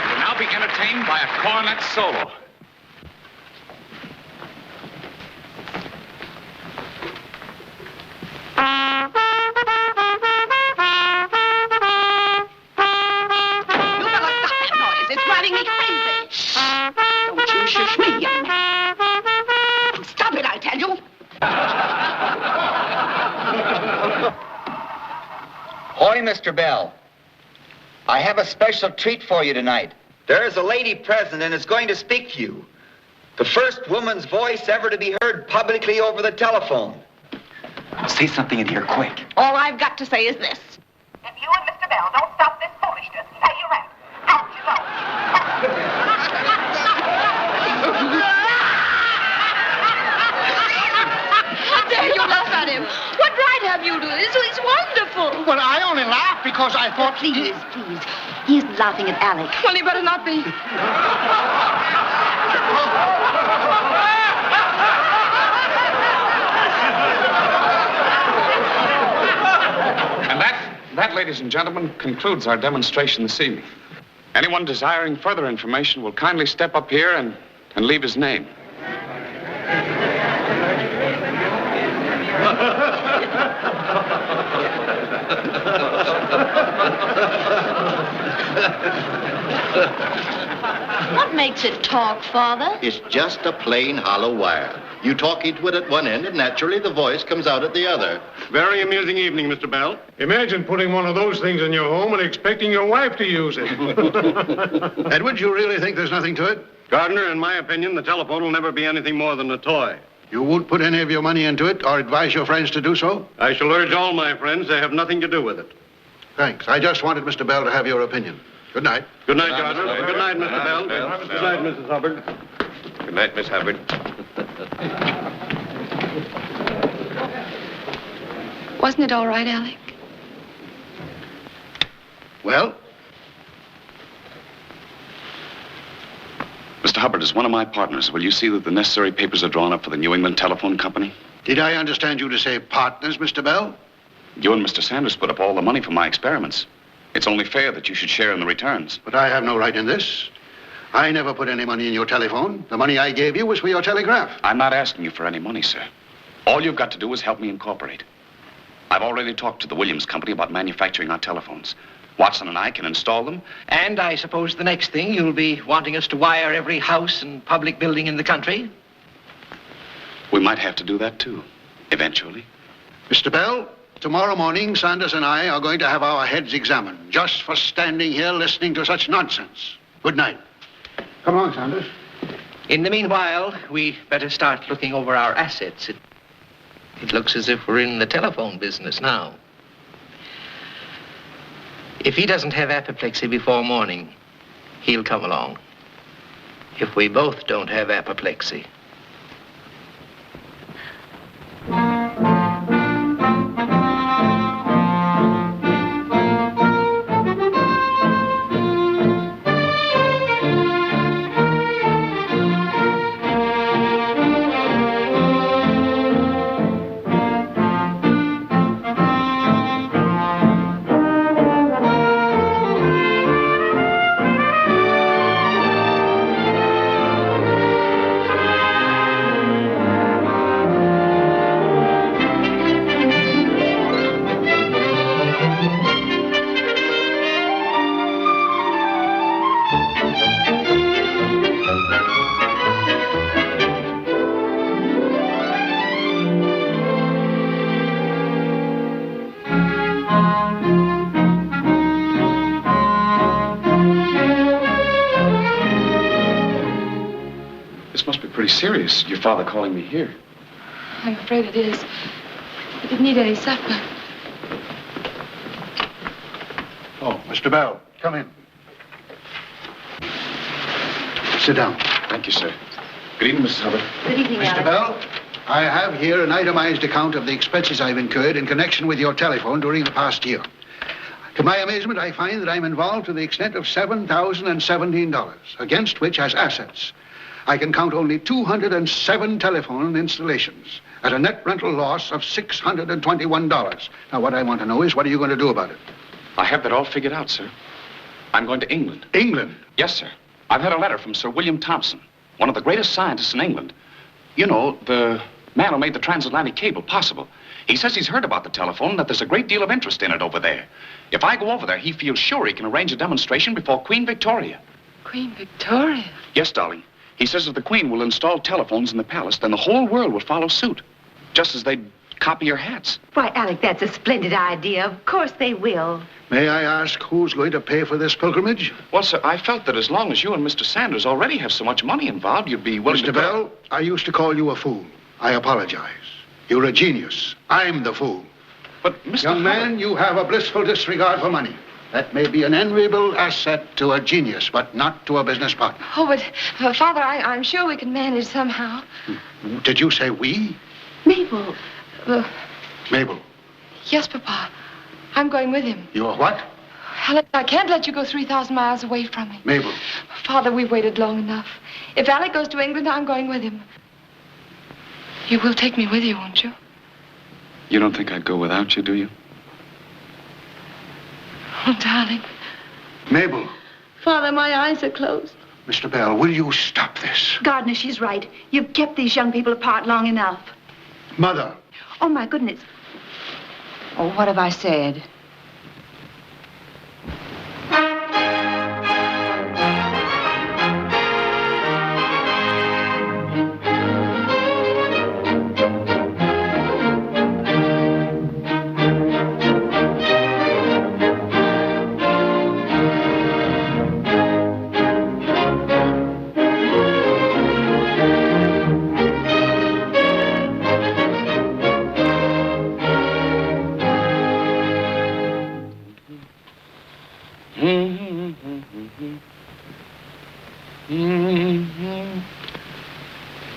Will now be entertained by a cornet solo. You better stop that noise. It's driving me crazy. Don't you shush me, young man. Stop it, I tell you. Hoy, Mr. Bell. I have a special treat for you tonight. There is a lady present and is going to speak to you. The first woman's voice ever to be heard publicly over the telephone. Say something in here quick. All I've got to say is this. If you and Mr. Bell don't stop this foolishness, pay your rent. Out you go. How dare you laugh at him? What right have you to this? It's wonderful. Well, I only laughed because I thought... Please. He's laughing at Alec. Well, he better not be. And that, ladies and gentlemen, concludes our demonstration this evening. Anyone desiring further information will kindly step up here and leave his name. What makes it talk, Father? It's just a plain hollow wire. You talk into it at one end, and naturally the voice comes out at the other. Very amusing evening, Mr. Bell. Imagine putting one of those things in your home and expecting your wife to use it. Edward, you really think there's nothing to it? Gardner, in my opinion, the telephone will never be anything more than a toy. You won't put any of your money into it or advise your friends to do so? I shall urge all my friends to have nothing to do with it. Thanks. I just wanted Mr. Bell to have your opinion. Good night. Good night, Gardner. Good night, Mr. Bell. Good night, Mrs. Hubbard. Good night, Miss Hubbard. Wasn't it all right, Alec? Well? Mr. Hubbard, as one of my partners, will you see that the necessary papers are drawn up for the New England Telephone Company? Did I understand you to say partners, Mr. Bell? You and Mr. Sanders put up all the money for my experiments. It's only fair that you should share in the returns. But I have no right in this. I never put any money in your telephone. The money I gave you was for your telegraph. I'm not asking you for any money, sir. All you've got to do is help me incorporate. I've already talked to the Williams Company about manufacturing our telephones. Watson and I can install them. And I suppose the next thing you'll be wanting us to wire every house and public building in the country? We might have to do that, too, eventually. Mr. Bell, tomorrow morning, Sanders and I are going to have our heads examined, just for standing here listening to such nonsense. Good night. Come on, Sanders. In the meanwhile, we better start looking over our assets. It looks as if we're in the telephone business now. If he doesn't have apoplexy before morning, he'll come along. If we both don't have apoplexy. Pretty serious, your father calling me here. I'm afraid it is. I didn't eat any supper. Oh, Mr. Bell, come in. Sit down. Thank you, sir. Good evening, Mrs. Hubbard. Good evening, Mr. Bell, I have here an itemized account of the expenses I've incurred in connection with your telephone during the past year. To my amazement, I find that I'm involved to the extent of $7,017, against which, as assets, I can count only 207 telephone installations at a net rental loss of $621. Now, what I want to know is, what are you going to do about it? I have that all figured out, sir. I'm going to England. England? Yes, sir. I've had a letter from Sir William Thompson, one of the greatest scientists in England. You know, the man who made the transatlantic cable possible. He says he's heard about the telephone and that there's a great deal of interest in it over there. If I go over there, he feels sure he can arrange a demonstration before Queen Victoria. Queen Victoria? Yes, darling. He says if the Queen will install telephones in the palace, then the whole world will follow suit, just as they'd copy your hats. Why, Alec, that's a splendid idea. Of course they will. May I ask who's going to pay for this pilgrimage? Well, sir, I felt that as long as you and Mr. Sanders already have so much money involved, you'd be willing to... Mr. Bell, I used to call you a fool. I apologize. You're a genius. I'm the fool. But, Mr. Young man, you have a blissful disregard for money. That may be an enviable asset to a genius, but not to a business partner. Oh, but, Father, I'm sure we can manage somehow. Did you say we? Mabel. Mabel. Yes, Papa. I'm going with him. You're what? Alec, I can't let you go 3,000 miles away from me. Mabel. Father, we've waited long enough. If Alec goes to England, I'm going with him. You will take me with you, won't you? You don't think I'd go without you, do you? Oh, darling. Mabel. Father, my eyes are closed. Mr. Bell, will you stop this? Gardner, she's right. You've kept these young people apart long enough. Mother. Oh, my goodness. Oh, what have I said?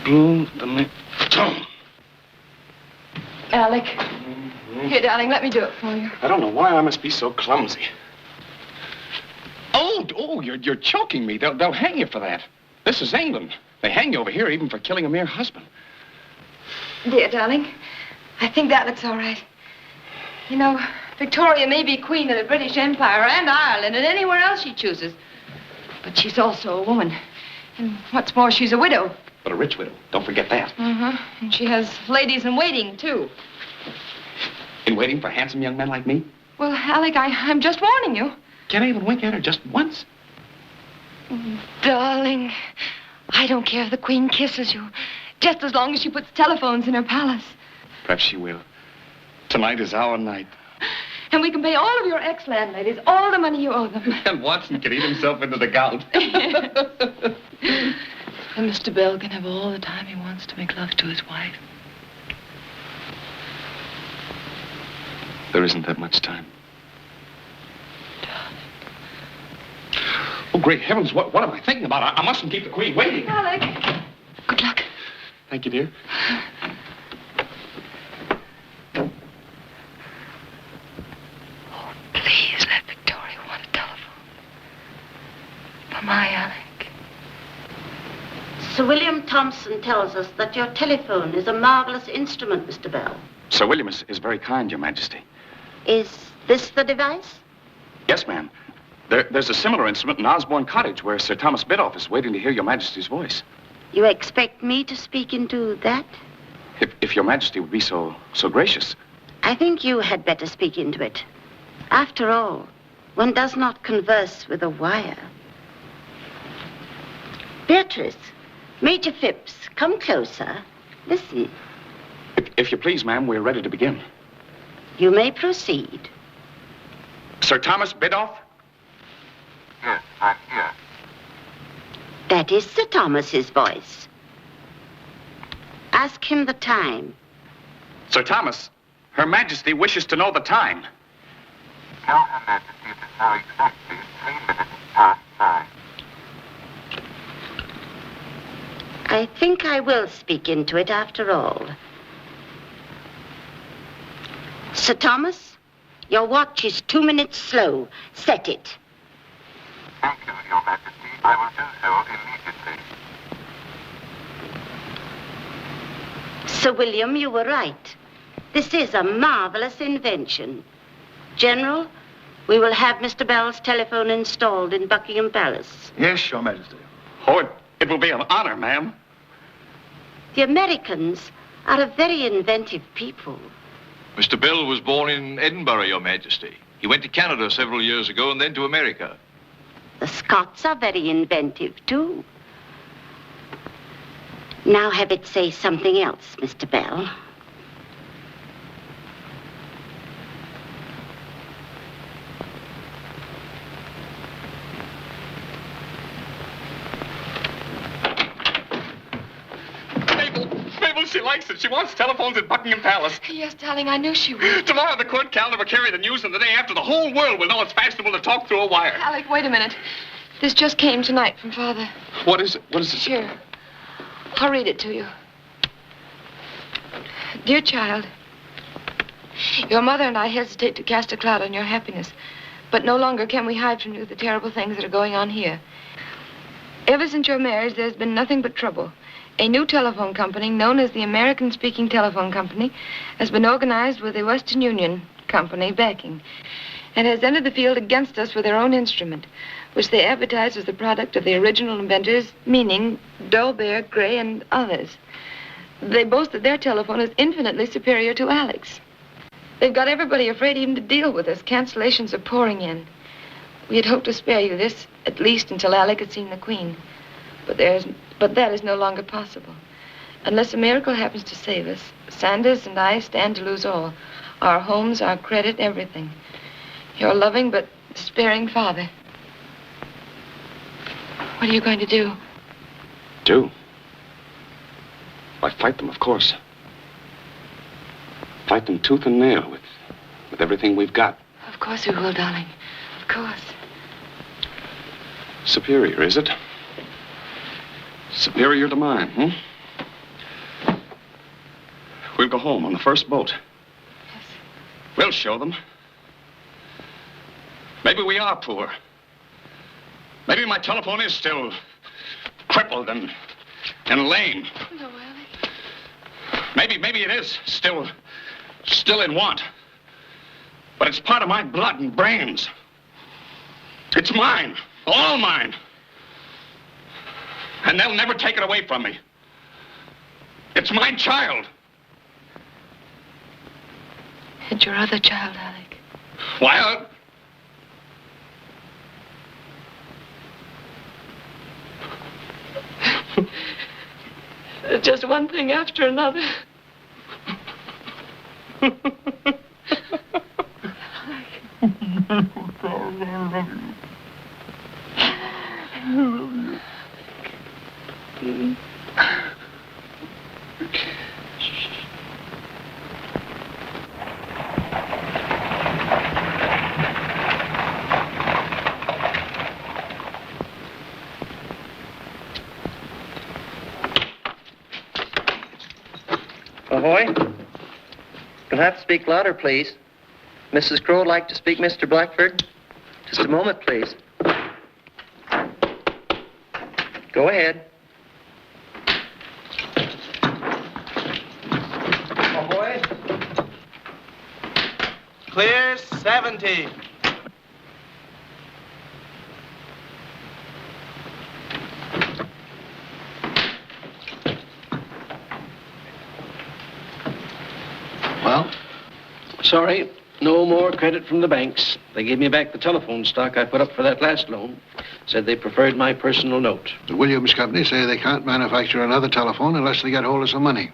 blew the tone. Alec. Here, darling, let me do it for you. I don't know why I must be so clumsy. Oh, you're choking me. They'll hang you for that. This is England. They hang you over here even for killing a mere husband. Dear darling, I think that looks all right. You know, Victoria may be queen of the British Empire and Ireland and anywhere else she chooses. But she's also a woman. And what's more, she's a widow. But a rich widow. Don't forget that. Uh-huh. And she has ladies in waiting, too. In waiting for handsome young men like me? Well, Alec, I'm just warning you. Can't I even wink at her just once? Darling, I don't care if the queen kisses you. Just as long as she puts telephones in her palace. Perhaps she will. Tonight is our night. And we can pay all of your ex-landladies all the money you owe them. And Watson can eat himself into the gout. And Mr. Bell can have all the time he wants to make love to his wife. There isn't that much time. Oh, great heavens, what am I thinking about? I mustn't keep the queen waiting. Alec. Good luck. Thank you, dear. Oh, please let Victoria want a telephone. For my Alec. Sir William Thompson tells us that your telephone is a marvelous instrument, Mr. Bell. Sir William is very kind, Your Majesty. Is this the device? Yes, ma'am. There's a similar instrument in Osborne Cottage where Sir Thomas Biddulph is waiting to hear Your Majesty's voice. You expect me to speak into that? If Your Majesty would be so gracious. I think you had better speak into it. After all, one does not converse with a wire. Beatrice, Major Phipps, come closer. Listen. If you please, ma'am, we're ready to begin. You may proceed. Sir Thomas Biddulph? Yes, I'm here. That is Sir Thomas's voice. Ask him the time. Sir Thomas, Her Majesty wishes to know the time. Tell Her Majesty it is now exactly 3 minutes past 9. I think I will speak into it after all. Sir Thomas, your watch is 2 minutes slow. Set it. Thank you, Your Majesty. I will do so immediately. Sir William, you were right. This is a marvelous invention. General, we will have Mr. Bell's telephone installed in Buckingham Palace. Yes, Your Majesty. Oh, it will be an honor, ma'am. The Americans are a very inventive people. Mr. Bell was born in Edinburgh, Your Majesty. He went to Canada several years ago and then to America. The Scots are very inventive, too. Now have it say something else, Mr. Bell. Mabel, she likes it. She wants telephones at Buckingham Palace. Yes, darling, I knew she would. Tomorrow the court calendar will carry the news, and the day after the whole world will know it's fashionable to talk through a wire. Alec, wait a minute. This just came tonight from Father. What is it? What is it? Here. I'll read it to you. Dear child, your mother and I hesitate to cast a cloud on your happiness, but no longer can we hide from you the terrible things that are going on here. Ever since your marriage, there's been nothing but trouble. A new telephone company, known as the American Speaking Telephone Company, has been organized with the Western Union Company backing, and has entered the field against us with their own instrument, which they advertise as the product of the original inventors, meaning Dolbear, Gray, and others. They boast that their telephone is infinitely superior to Alec's. They've got everybody afraid even to deal with us. Cancellations are pouring in. We had hoped to spare you this, at least until Alec had seen the Queen. But that is no longer possible. Unless a miracle happens to save us, Sanders and I stand to lose all. Our homes, our credit, everything. Your loving but despairing father. What are you going to do? Do? Why, fight them, of course. Fight them tooth and nail with everything we've got. Of course we will, darling. Of course. Superior, is it? Superior to mine, We'll go home on the first boat. Yes. We'll show them. Maybe we are poor. Maybe my telephone is still crippled and lame. No, Alec. Maybe it is still in want. But it's part of my blood and brains. It's mine, all mine. And they'll never take it away from me. It's my child. And your other child, Alec. Well, just one thing after another. Ahoy. You'll have to speak louder, please. Mrs. Crow would like to speak, Mr. Blackford. Just a moment, please. Go ahead. Ahoy. Clear 70. Well, sorry, no more credit from the banks. They gave me back the telephone stock I put up for that last loan. Said they preferred my personal note. The Williams Company say they can't manufacture another telephone unless they get hold of some money.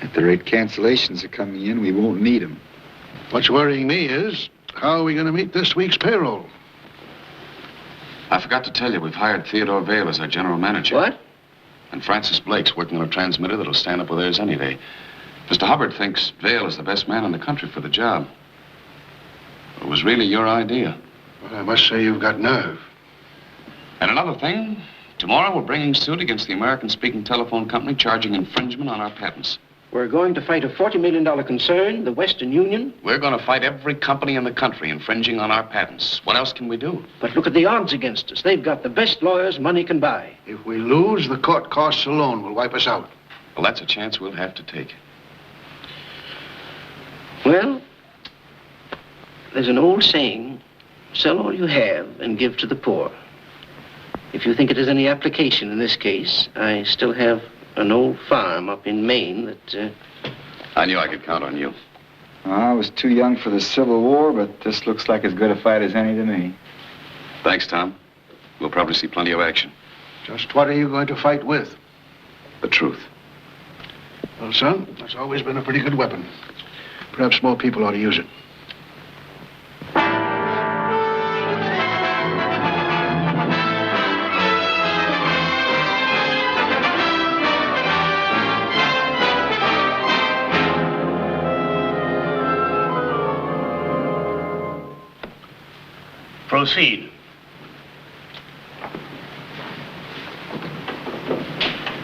At the rate cancellations are coming in, we won't need them. What's worrying me is, how are we going to meet this week's payroll? I forgot to tell you, we've hired Theodore Vale as our general manager. What? And Francis Blake's working on a transmitter that'll stand up with theirs any day. Mr. Hubbard thinks Vale is the best man in the country for the job. It was really your idea. Well, I must say you've got nerve. And another thing, tomorrow we're bringing suit against the American-speaking telephone company charging infringement on our patents. We're going to fight a $40 million concern, the Western Union. We're going to fight every company in the country infringing on our patents. What else can we do? But look at the odds against us. They've got the best lawyers money can buy. If we lose, the court costs alone will wipe us out. Well, that's a chance we'll have to take. Well, there's an old saying, sell all you have and give to the poor. If you think it has any application in this case, I still have an old farm up in Maine that... I knew I could count on you. I was too young for the Civil War, but this looks like as good a fight as any to me. Thanks, Tom. We'll probably see plenty of action. Just what are you going to fight with? The truth. Well, son, that's always been a pretty good weapon. Perhaps more people ought to use it. Proceed.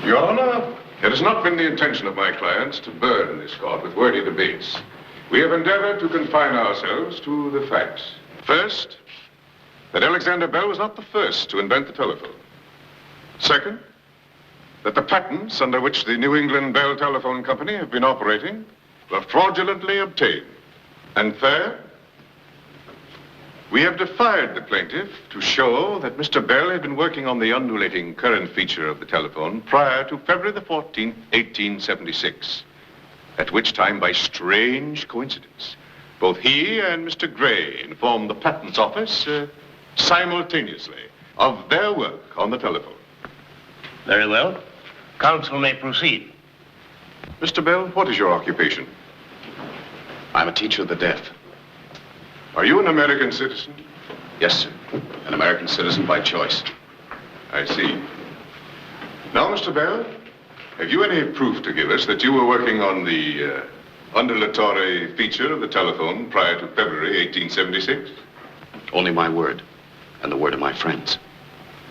Your Honor, it has not been the intention of my clients to burden this court with wordy debates. We have endeavored to confine ourselves to the facts. First, that Alexander Bell was not the first to invent the telephone. Second, that the patents under which the New England Bell Telephone Company have been operating were fraudulently obtained. And third, we have defied the plaintiff to show that Mr. Bell had been working on the undulating current feature of the telephone prior to February the 14th, 1876, at which time, by strange coincidence, both he and Mr. Gray informed the Patents Office simultaneously of their work on the telephone. Very well. Counsel may proceed. Mr. Bell, what is your occupation? I'm a teacher of the deaf. Are you an American citizen? Yes, sir. An American citizen by choice. I see. Now, Mr. Bell, have you any proof to give us that you were working on the undulatory feature of the telephone prior to February 1876? Only my word, and the word of my friends.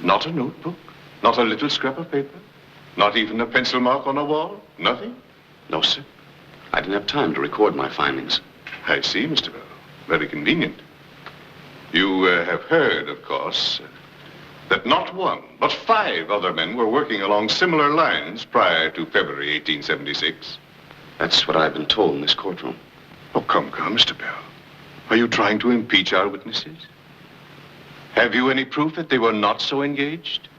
Not a notebook? Not a little scrap of paper? Not even a pencil mark on a wall? Nothing? No, sir. I didn't have time to record my findings. I see, Mr. Bell. Very convenient. You have heard, of course, that not one, but 5 other men were working along similar lines prior to February 1876. That's what I've been told in this courtroom. Oh, come, Mr. Bell. Are you trying to impeach our witnesses? Have you any proof that they were not so engaged?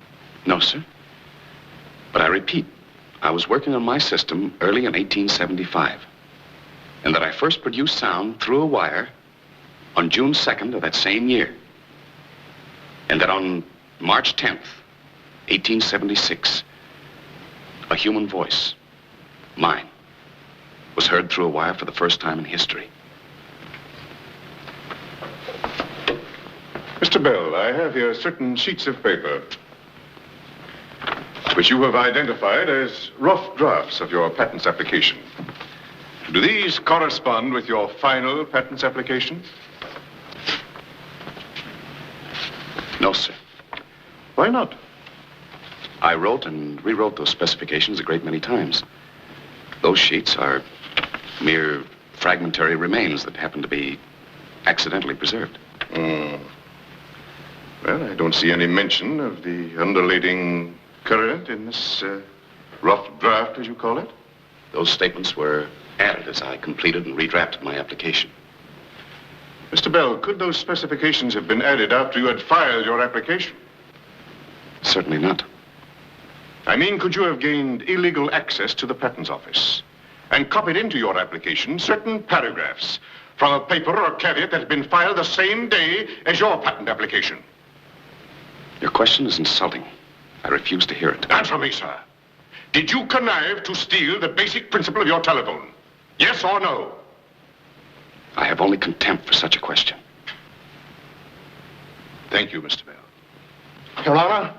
No, sir. But I repeat, I was working on my system early in 1875. And that I first produced sound through a wire on June 2nd of that same year. And that on March 10th, 1876, a human voice, mine, was heard through a wire for the first time in history. Mr. Bell, I have here certain sheets of paper which you have identified as rough drafts of your patents application. Do these correspond with your final patents application? No, sir. Why not? I wrote and rewrote those specifications a great many times. Those sheets are mere fragmentary remains that happen to be accidentally preserved. Well, I don't see any mention of the undulating current in this rough draft, as you call it. Those statements were added as I completed and redrafted my application. Mr. Bell, could those specifications have been added after you had filed your application? Certainly not. I mean, could you have gained illegal access to the Patents Office and copied into your application certain paragraphs from a paper or caveat that had been filed the same day as your patent application? Your question is insulting. I refuse to hear it. Answer me, sir. Did you connive to steal the basic principle of your telephone? Yes or no? I have only contempt for such a question. Thank you, Mr. Bell. Your Honor,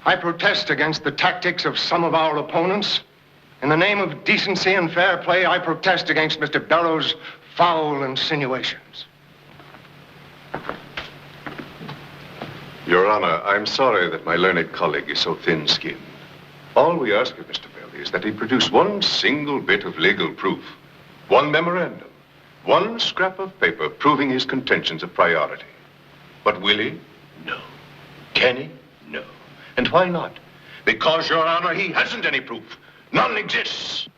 I protest against the tactics of some of our opponents. In the name of decency and fair play, I protest against Mr. Bellows' foul insinuations. Your Honor, I'm sorry that my learned colleague is so thin-skinned. All we ask of Mr. Bell is that he produce one single bit of legal proof, one memorandum, one scrap of paper proving his contentions of priority. But will he? No. Can he? No. And why not? Because, Your Honor, he hasn't any proof. None exists.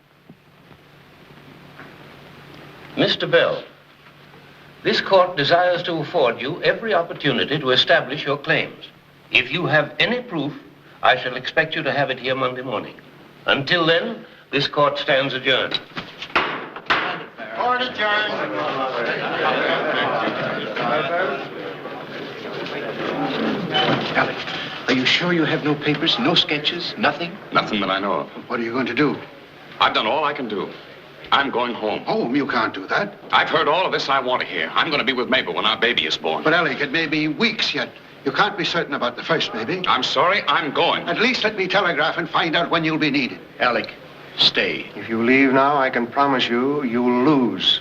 Mr. Bell, this court desires to afford you every opportunity to establish your claims. If you have any proof, I shall expect you to have it here Monday morning. Until then, this court stands adjourned. Court adjourned. Alec, are you sure you have no papers, no sketches, nothing? Nothing that I know of. What are you going to do? I've done all I can do. I'm going home. Home? You can't do that. I've heard all of this I want to hear. I'm going to be with Mabel when our baby is born. But, Alec, it may be weeks yet. You can't be certain about the first baby. I'm sorry, I'm going. At least let me telegraph and find out when you'll be needed. Alec, stay. If you leave now, I can promise you, you'll lose.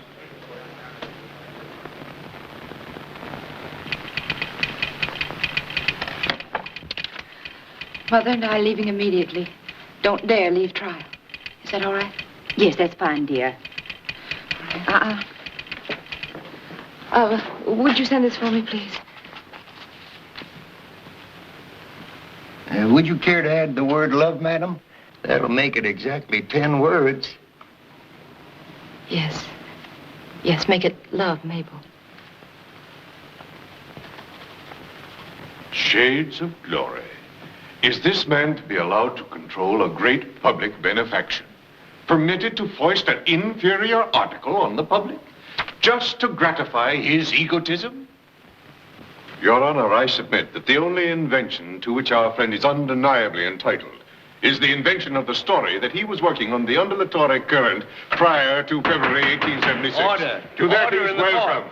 Mother and I are leaving immediately. Don't dare leave trial. Is that all right? Yes, that's fine, dear. Would you send this for me, please? Would you care to add the word love, madam? That'll make it exactly 10 words. Yes. Yes, make it love, Mabel. Shades of glory. Is this man to be allowed to control a great public benefaction? Permitted to foist an inferior article on the public? Just to gratify his egotism? Your Honor, I submit that the only invention to which our friend is undeniably entitled is the invention of the story that he was working on the undulatory current prior to February 1876. Order. To that Order he's in the welcome.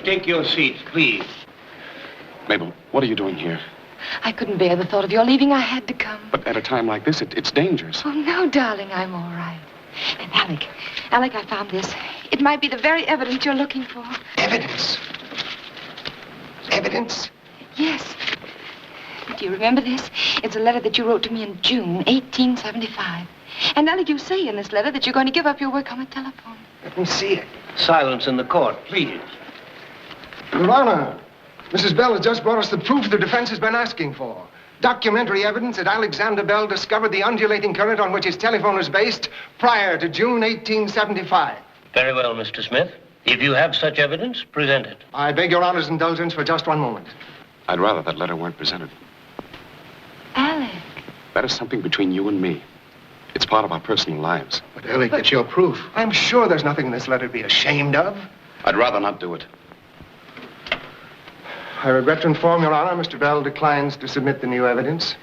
Take your seat, please. Mabel, what are you doing here? I couldn't bear the thought of your leaving. I had to come. But at a time like this, it's dangerous. Oh, no, darling, I'm all right. And Alec, I found this. It might be the very evidence you're looking for. Evidence? Evidence? Yes. Do you remember this? It's a letter that you wrote to me in June 1875. And Alec, you say in this letter that you're going to give up your work on the telephone. Let me see it. Silence in the court, please. Your Honor, Mrs. Bell has just brought us the proof the defense has been asking for. Documentary evidence that Alexander Bell discovered the undulating current on which his telephone was based prior to June 1875. Very well, Mr. Smith. If you have such evidence, present it. I beg Your Honor's indulgence for just one moment. I'd rather that letter weren't presented. Alec. That is something between you and me. It's part of our personal lives. But, Alec, it's your proof. I'm sure there's nothing in this letter to be ashamed of. I'd rather not do it. I regret to inform Your Honor, Mr. Bell declines to submit the new evidence.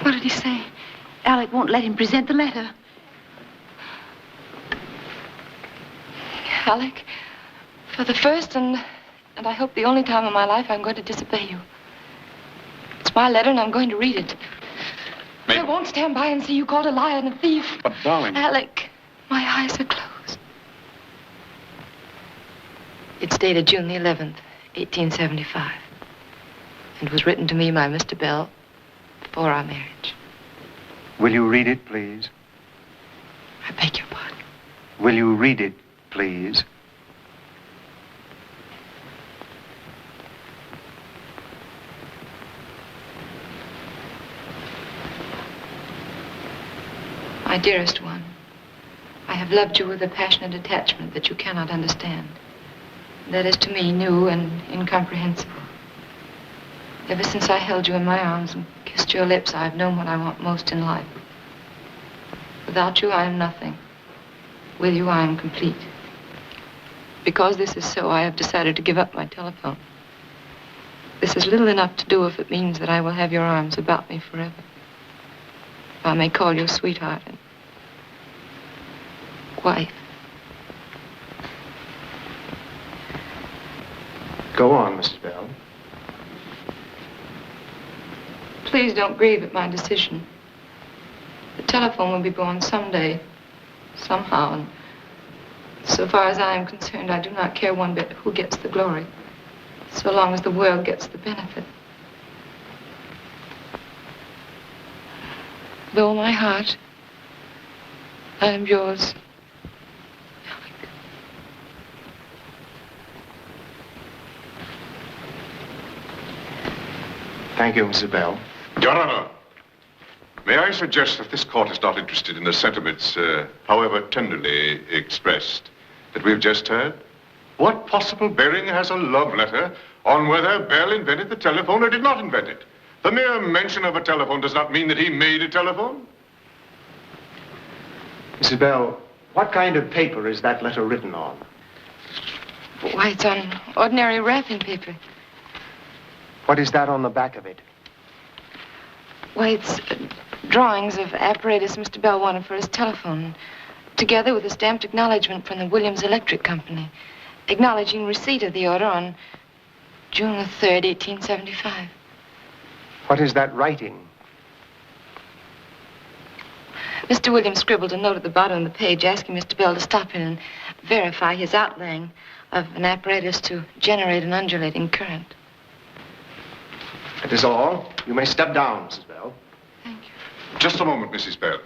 What did he say? Alec won't let him present the letter. Alec, for the first and I hope the only time in my life, I'm going to disobey you. It's my letter, and I'm going to read it. Mabel. I won't stand by and see you called a liar and a thief. But, darling... Alec, my eyes are closed. It's dated June the 11th, 1875. And was written to me by Mr. Bell before our marriage. Will you read it, please? I beg your pardon. Will you read it, please? My dearest one, I have loved you with a passionate attachment that you cannot understand. That is to me new and incomprehensible. Ever since I held you in my arms and kissed your lips, I have known what I want most in life. Without you, I am nothing. With you, I am complete. Because this is so, I have decided to give up my telephone. This is little enough to do if it means that I will have your arms about me forever. If I may call you sweetheart and wife. Go on, Mrs. Bell. Please don't grieve at my decision. The telephone will be born someday, somehow, and so far as I am concerned, I do not care one bit who gets the glory, so long as the world gets the benefit. With all my heart, I am yours. Thank you, Mrs. Bell. Your Honor, may I suggest that this court is not interested in the sentiments, however tenderly expressed, that we've just heard? What possible bearing has a love letter on whether Bell invented the telephone or did not invent it? The mere mention of a telephone does not mean that he made a telephone. Mrs. Bell, what kind of paper is that letter written on? Why, it's on ordinary wrapping paper. What is that on the back of it? Why, it's drawings of apparatus Mr. Bell wanted for his telephone, together with a stamped acknowledgement from the Williams Electric Company, acknowledging receipt of the order on June the 3rd, 1875. What is that writing? Mr. Williams scribbled a note at the bottom of the page asking Mr. Bell to stop in and verify his outlaying of an apparatus to generate an undulating current. That is all. You may step down, Mrs. Bell. Just a moment, Mrs. Bell.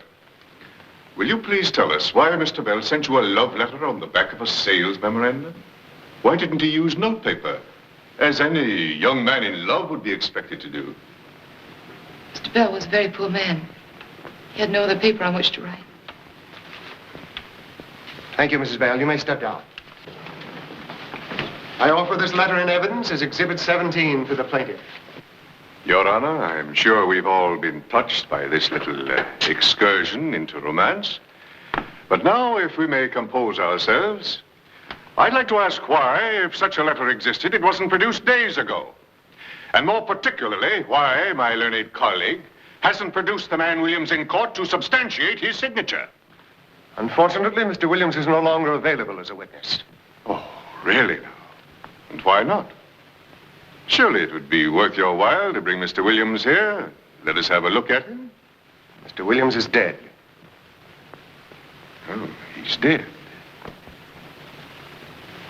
Will you please tell us why Mr. Bell sent you a love letter on the back of a sales memorandum? Why didn't he use notepaper, as any young man in love would be expected to do? Mr. Bell was a very poor man. He had no other paper on which to write. Thank you, Mrs. Bell. You may step down. I offer this letter in evidence as Exhibit 17 to the plaintiff. Your Honor, I'm sure we've all been touched by this little excursion into romance. But now, if we may compose ourselves, I'd like to ask why, if such a letter existed, it wasn't produced days ago. And more particularly, why my learned colleague hasn't produced the man Williams in court to substantiate his signature. Unfortunately, Mr. Williams is no longer available as a witness. Oh, really now? And why not? Surely it would be worth your while to bring Mr. Williams here. Let us have a look at him. Mr. Williams is dead. Oh, he's dead.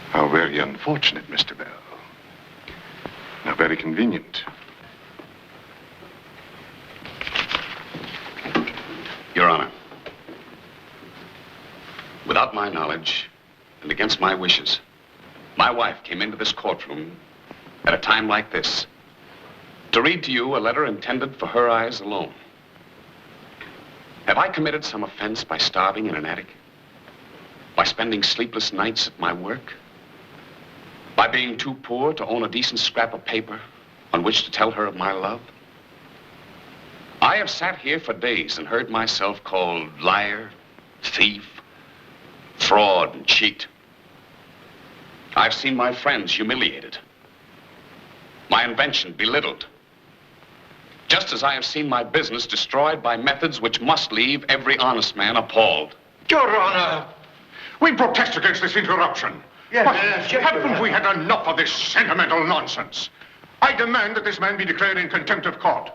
How very unfortunate, Mr. Bell. How very convenient. Your Honor, without my knowledge and against my wishes, my wife came into this courtroom at a time like this to read to you a letter intended for her eyes alone. Have I committed some offense by starving in an attic? By spending sleepless nights at my work? By being too poor to own a decent scrap of paper on which to tell her of my love? I have sat here for days and heard myself called liar, thief, fraud, and cheat. I've seen my friends humiliated, my invention belittled, just as I have seen my business destroyed by methods which must leave every honest man appalled. Your Honor, we protest against this interruption. Yes, Haven't we had enough of this sentimental nonsense? I demand that this man be declared in contempt of court.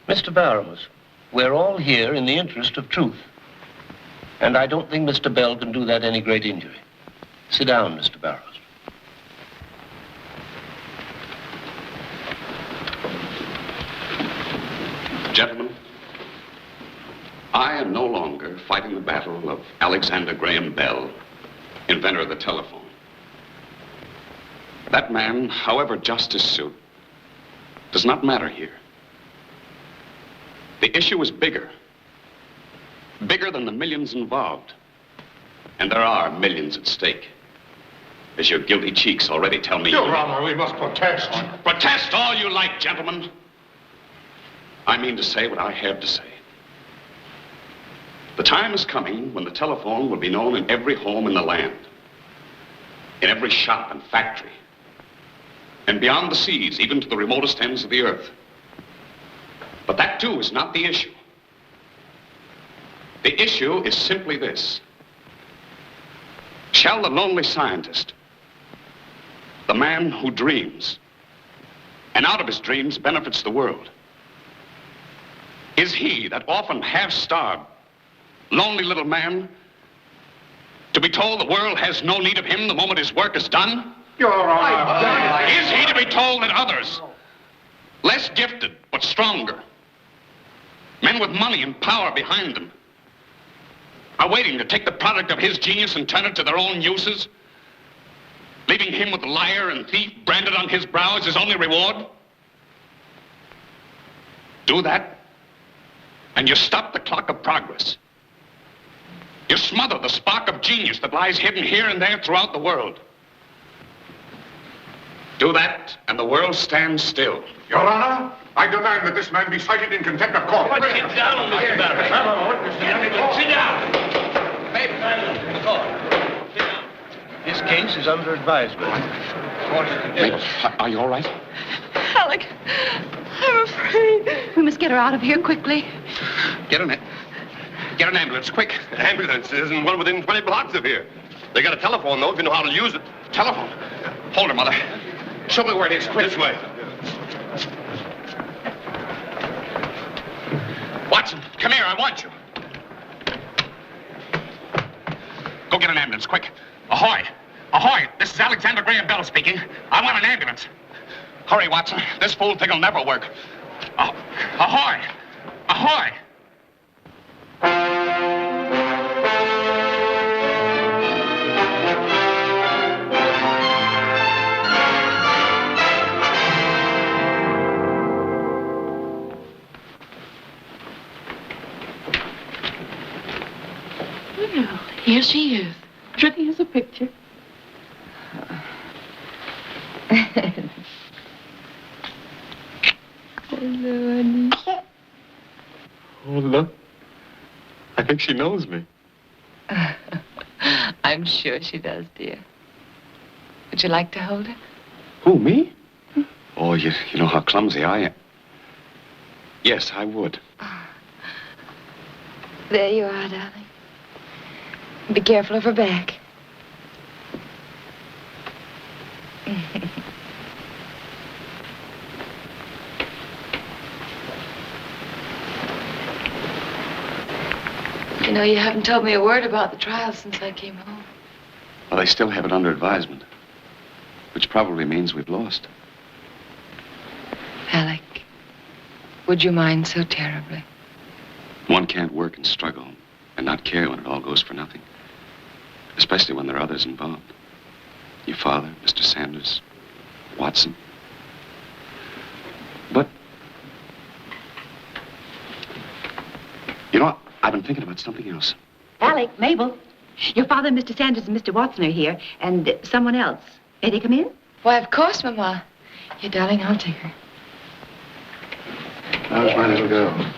Mr. Barrows, we're all here in the interest of truth. And I don't think Mr. Bell can do that any great injury. Sit down, Mr. Barrows. Gentlemen, I am no longer fighting the battle of Alexander Graham Bell, inventor of the telephone. That man, however just his suit, does not matter here. The issue is bigger than the millions involved. And there are millions at stake, as your guilty cheeks already tell me. Your Honor, we must protest. Protest all you like, gentlemen. I mean to say what I have to say. The time is coming when the telephone will be known in every home in the land, in every shop and factory, and beyond the seas, even to the remotest ends of the earth. But that, too, is not the issue. The issue is simply this. Shall the lonely scientist, the man who dreams, and out of his dreams benefits the world, is he, that often half-starved, lonely little man, to be told the world has no need of him the moment his work is done? Your Honor. Is he to be told that others, less gifted but stronger, men with money and power behind them, are waiting to take the product of his genius and turn it to their own uses, leaving him with liar and thief branded on his brow as his only reward? Do that, and you stop the clock of progress. You smother the spark of genius that lies hidden here and there throughout the world. Do that, and the world stands still. Your Honor, I demand that this man be cited in contempt of court. Sit down, Mr. Barrows. Sit down. Sit down. This case is under advisement. Mabel, are you all right? Alec, I'm afraid. We must get her out of here quickly. Get an ambulance, quick. An ambulance isn't one within 20 blocks of here. They got a telephone, though, if you know how to use it. Telephone? Hold her, Mother. Show me where it is, quick. This way. Watson, come here, I want you. Go get an ambulance, quick. Ahoy! Ahoy! This is Alexander Graham Bell speaking. I want an ambulance. Hurry, Watson. This fool thing will never work. Ahoy! Ahoy! Well, here she is. Pretty as a picture. Hello, honey. Oh, look. I think she knows me. I'm sure she does, dear. Would you like to hold her? Who, me? Oh, you know how clumsy I am. Yes, I would. There you are, darling. Be careful of her back. You know, you haven't told me a word about the trial since I came home. Well, they still have it under advisement, which probably means we've lost. Alec, would you mind so terribly? One can't work and struggle and not care when it all goes for nothing. Especially when there are others involved. Your father, Mr. Sanders, Watson. But, you know, I've been thinking about something else. Alec, Mabel, your father, Mr. Sanders, and Mr. Watson are here, and someone else. May they come in? Why, of course, Mama. Yeah, darling, I'll take her. How's my little girl?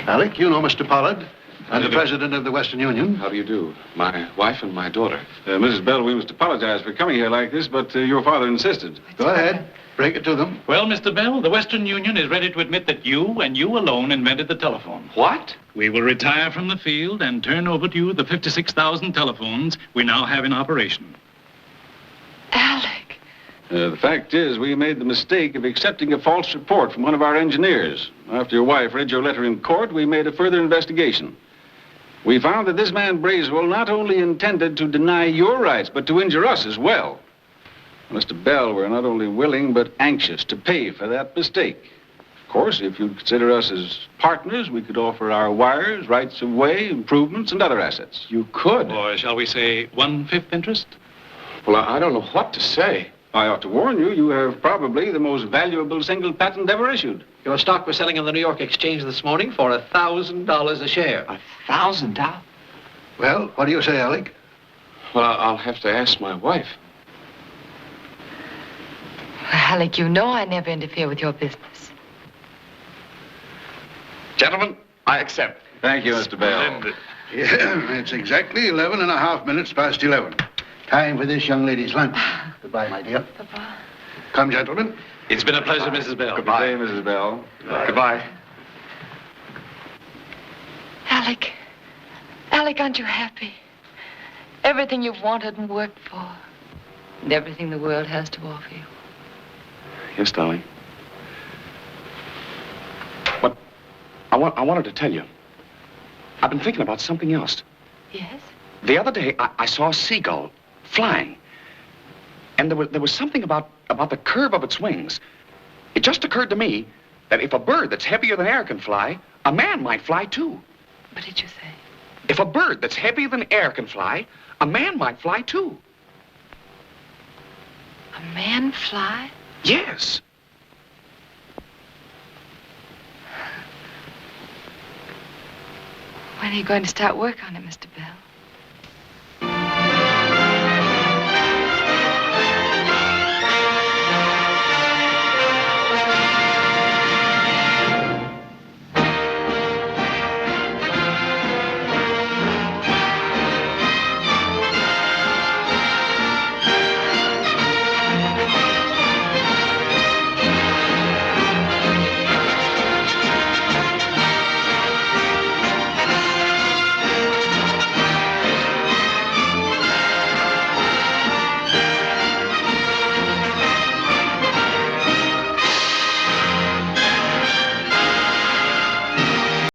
Alec, you know Mr. Pollard, and the president of the Western Union. How do you do? My wife and my daughter. Mrs. Bell, we must apologize for coming here like this, but your father insisted. Go ahead. Break it to them. Well, Mr. Bell, the Western Union is ready to admit that you and you alone invented the telephone. What? We will retire from the field and turn over to you the 56,000 telephones we now have in operation. Alec. The fact is, we made the mistake of accepting a false report from one of our engineers. After your wife read your letter in court, we made a further investigation. We found that this man Bracewell not only intended to deny your rights, but to injure us as well. Mr. Bell, we're not only willing, but anxious to pay for that mistake. Of course, if you consider us as partners, we could offer our wires, rights of way, improvements, and other assets. You could. Or shall we say 1/5 interest? Well, I don't know what to say. I ought to warn you, you have probably the most valuable single patent ever issued. Your stock was selling on the New York Exchange this morning for $1,000 a share. $1,000? Well, what do you say, Alec? Well, I'll have to ask my wife. Alec, you know I never interfere with your business. Gentlemen, I accept. Thank you, Mr. Bell. Yeah, it's exactly 11.5 minutes past 11. Time for this young lady's lunch. Goodbye, my dear. Papa. Come, gentlemen. It's been a pleasure, Mrs. Bell. Goodbye, Mrs. Bell. Goodbye. Alec. Alec, aren't you happy? Everything you've wanted and worked for. And everything the world has to offer you. Yes, darling. But I wanted to tell you. I've been thinking about something else. Yes? The other day, I saw a seagull flying. And there was something about the curve of its wings. It just occurred to me that if a bird that's heavier than air can fly, a man might fly too. What did you say? If a bird that's heavier than air can fly, a man might fly too. A man fly? Yes. When are you going to start work on it, Mr. Bell?